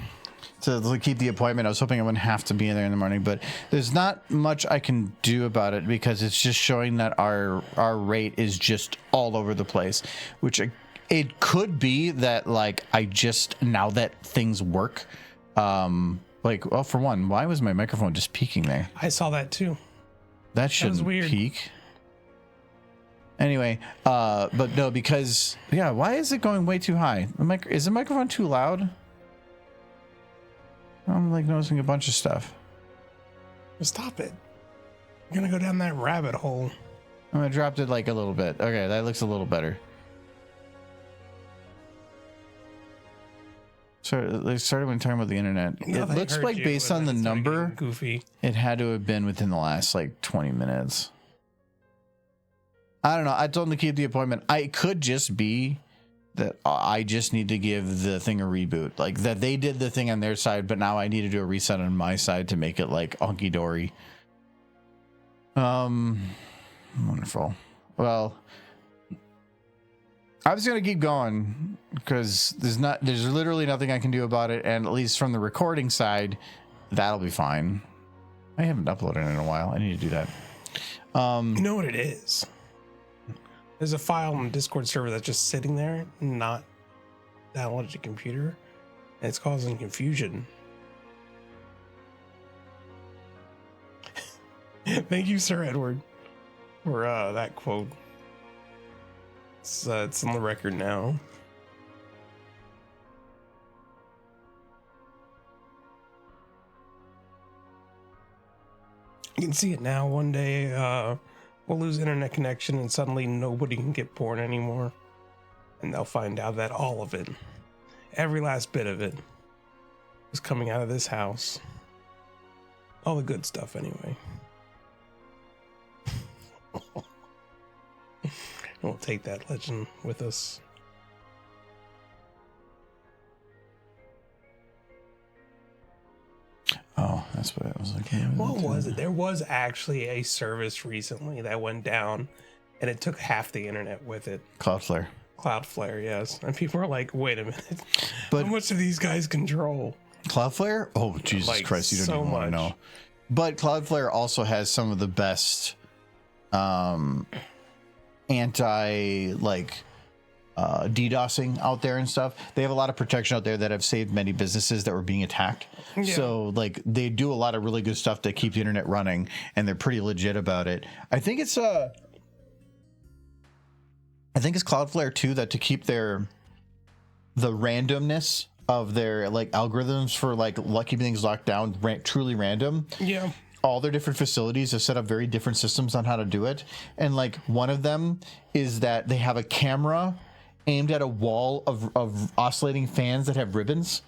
to keep the appointment. I was hoping I wouldn't have to be in there in the morning, but there's not much I can do about it because it's just showing that our rate is just all over the place, which it could be that like I just now that things work, like, well, for one, why was my microphone just peaking there? I saw that too. That shouldn't weird. peak. Anyway, but no, because yeah, why is it going way too high? Is the microphone too loud? I'm like noticing a bunch of stuff. Stop it. You're gonna go down that rabbit hole. I dropped it like a little bit. Okay, that looks a little better. So they started when talking about the internet. No, It they looks heard like you, based and on the then it started number, getting goofy. it had to have been within the last like 20 minutes. I don't know. I told them to keep the appointment. I could just be that I just need to give the thing a reboot. Like that they did the thing on their side, but now I need to do a reset on my side to make it like hunky dory. Wonderful. Well, I was gonna keep going because there's literally nothing I can do about it, and at least from the recording side, that'll be fine. I haven't uploaded in a while. I need to do that. You know what it is? There's a file on the Discord server that's just sitting there, not downloaded to computer, and it's causing confusion. Thank you, Sir Edward, for that quote. It's on the record now. You can see it now. One day, we'll lose internet connection and suddenly nobody can get porn anymore. And they'll find out that all of it, every last bit of it, is coming out of this house. All the good stuff, anyway. We'll take that legend with us. Oh, that's what I was like. What was it? There was actually a service recently that went down, and it took half the internet with it. Cloudflare. Cloudflare, yes. And people are like, wait a minute. But how much do these guys control? Cloudflare? Oh, Jesus Like, Christ, you don't so even want to much. know. But Cloudflare also has some of the best anti DDoSing out there and stuff. They have a lot of protection out there that have saved many businesses that were being attacked. Yeah. So like they do a lot of really good stuff to keep the internet running, and they're pretty legit about it. I think it's Cloudflare too, that to keep the randomness of their like algorithms for like keeping things locked down truly random. Yeah. All their different facilities have set up very different systems on how to do it. And like one of them is that they have a camera aimed at a wall of oscillating fans that have ribbons,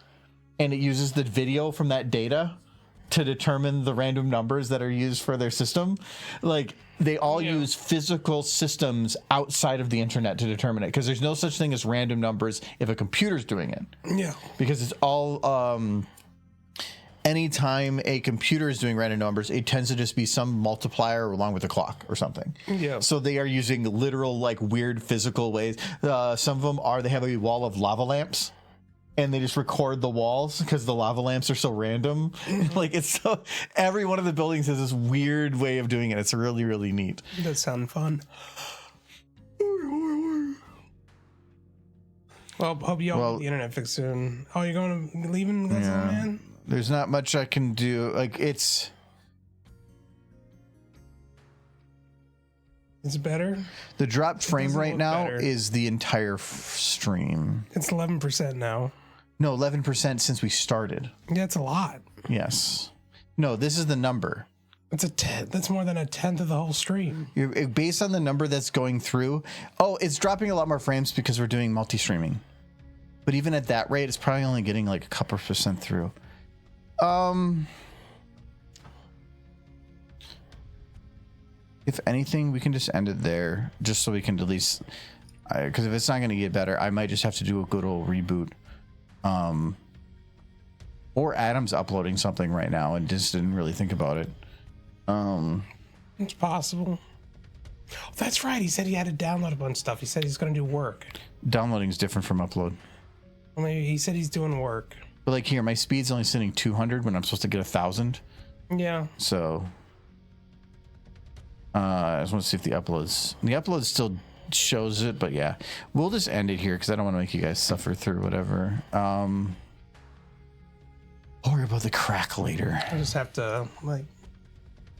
and it uses the video from that data to determine the random numbers that are used for their system. Like they all use physical systems outside of the internet to determine it, because there's no such thing as random numbers if a computer's doing it. Yeah. Because it's all anytime a computer is doing random numbers, it tends to just be some multiplier along with a clock or something. Yeah. So they are using literal, like, weird physical ways. Some of them are, they have a wall of lava lamps, and they just record the walls because the lava lamps are so random. Like, it's so, every one of the buildings has this weird way of doing it. It's really, really neat. That sounds fun. Well, hope y'all get the internet fixed soon. Oh, you're going to leaving, man? There's not much I can do. Like, it's better. The dropped frame right now better. is the entire stream. It's 11% now. No, 11% since we started. Yeah, it's a lot. Yes. No, this is the number. It's a 10. That's more than a tenth of the whole stream. Based on the number that's going through. Oh, it's dropping a lot more frames because we're doing multi-streaming. But even at that rate, it's probably only getting like a couple percent through. If anything, we can just end it there, just so we can at least, because if it's not going to get better, I might just have to do a good old reboot. Or Adam's uploading something right now and just didn't really think about it. It's possible. Oh, that's right. He said he had to download a bunch of stuff. He said he's going to do work. Downloading is different from upload. Well, maybe he said he's doing work. But like here, my speed's only sitting 200 when I'm supposed to get 1,000. Yeah. So I just want to see if the upload still shows it, but yeah, we'll just end it here because I don't want to make you guys suffer through whatever. I'll worry about the crack later. I just have to, like,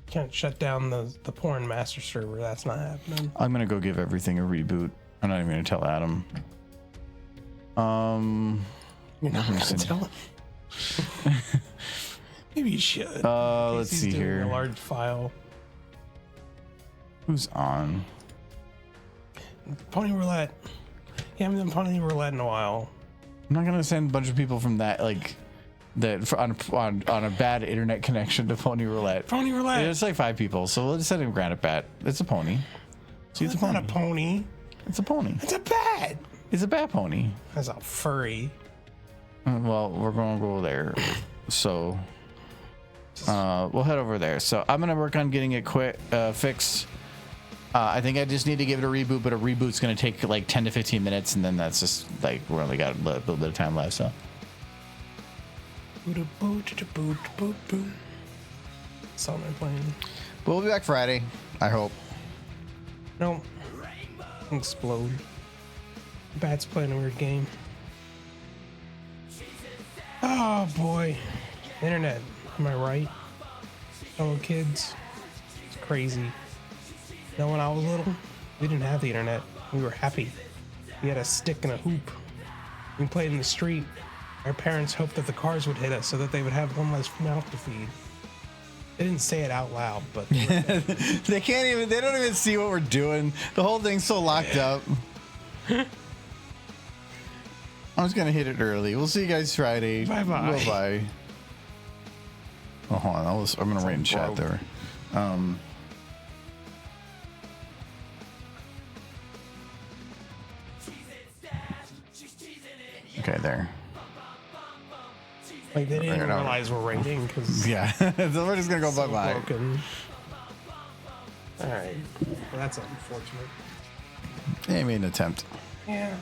can't shut down the porn master server. That's not happening. I'm gonna go give everything a reboot. I'm not even gonna tell Adam. You're not gonna tell him. Maybe you should. Let's see here. A large file. Who's on? Pony roulette. Yeah, I haven't done pony roulette in a while. I'm not gonna send a bunch of people from that on a bad internet connection to pony roulette. Pony roulette. It's like 5 people, so we'll just send him Granite Bat. It's a pony. See, it's a pony. Not a pony. It's a pony. It's a bat. It's a bat pony. That's a furry. Well, we're gonna go there, so we'll head over there. So I'm gonna work on getting it fixed. I think I just need to give it a reboot, but a reboot's gonna take like 10 to 15 minutes, and then that's just like we only got a little bit of time left. So. Song I'm playing. We'll be back Friday, I hope. No. Explode. Bat's playing a weird game. Oh boy. Internet. Am I right? Oh, kids. It's crazy. When I was little, we didn't have the internet. We were happy. We had a stick and a hoop. We played in the street. Our parents hoped that the cars would hit us so that they would have one less mouth to feed. They didn't say it out loud, but they don't even see what we're doing. The whole thing's so locked up. I'm just gonna hit it early. We'll see you guys Friday. Bye bye. Bye bye. Oh, hold on. I'm gonna write in chat there. Okay, there. Like they didn't even realize we're rating because yeah, so we're just gonna go so bye bye. broken. All right, well, that's unfortunate. They made an attempt. Yeah.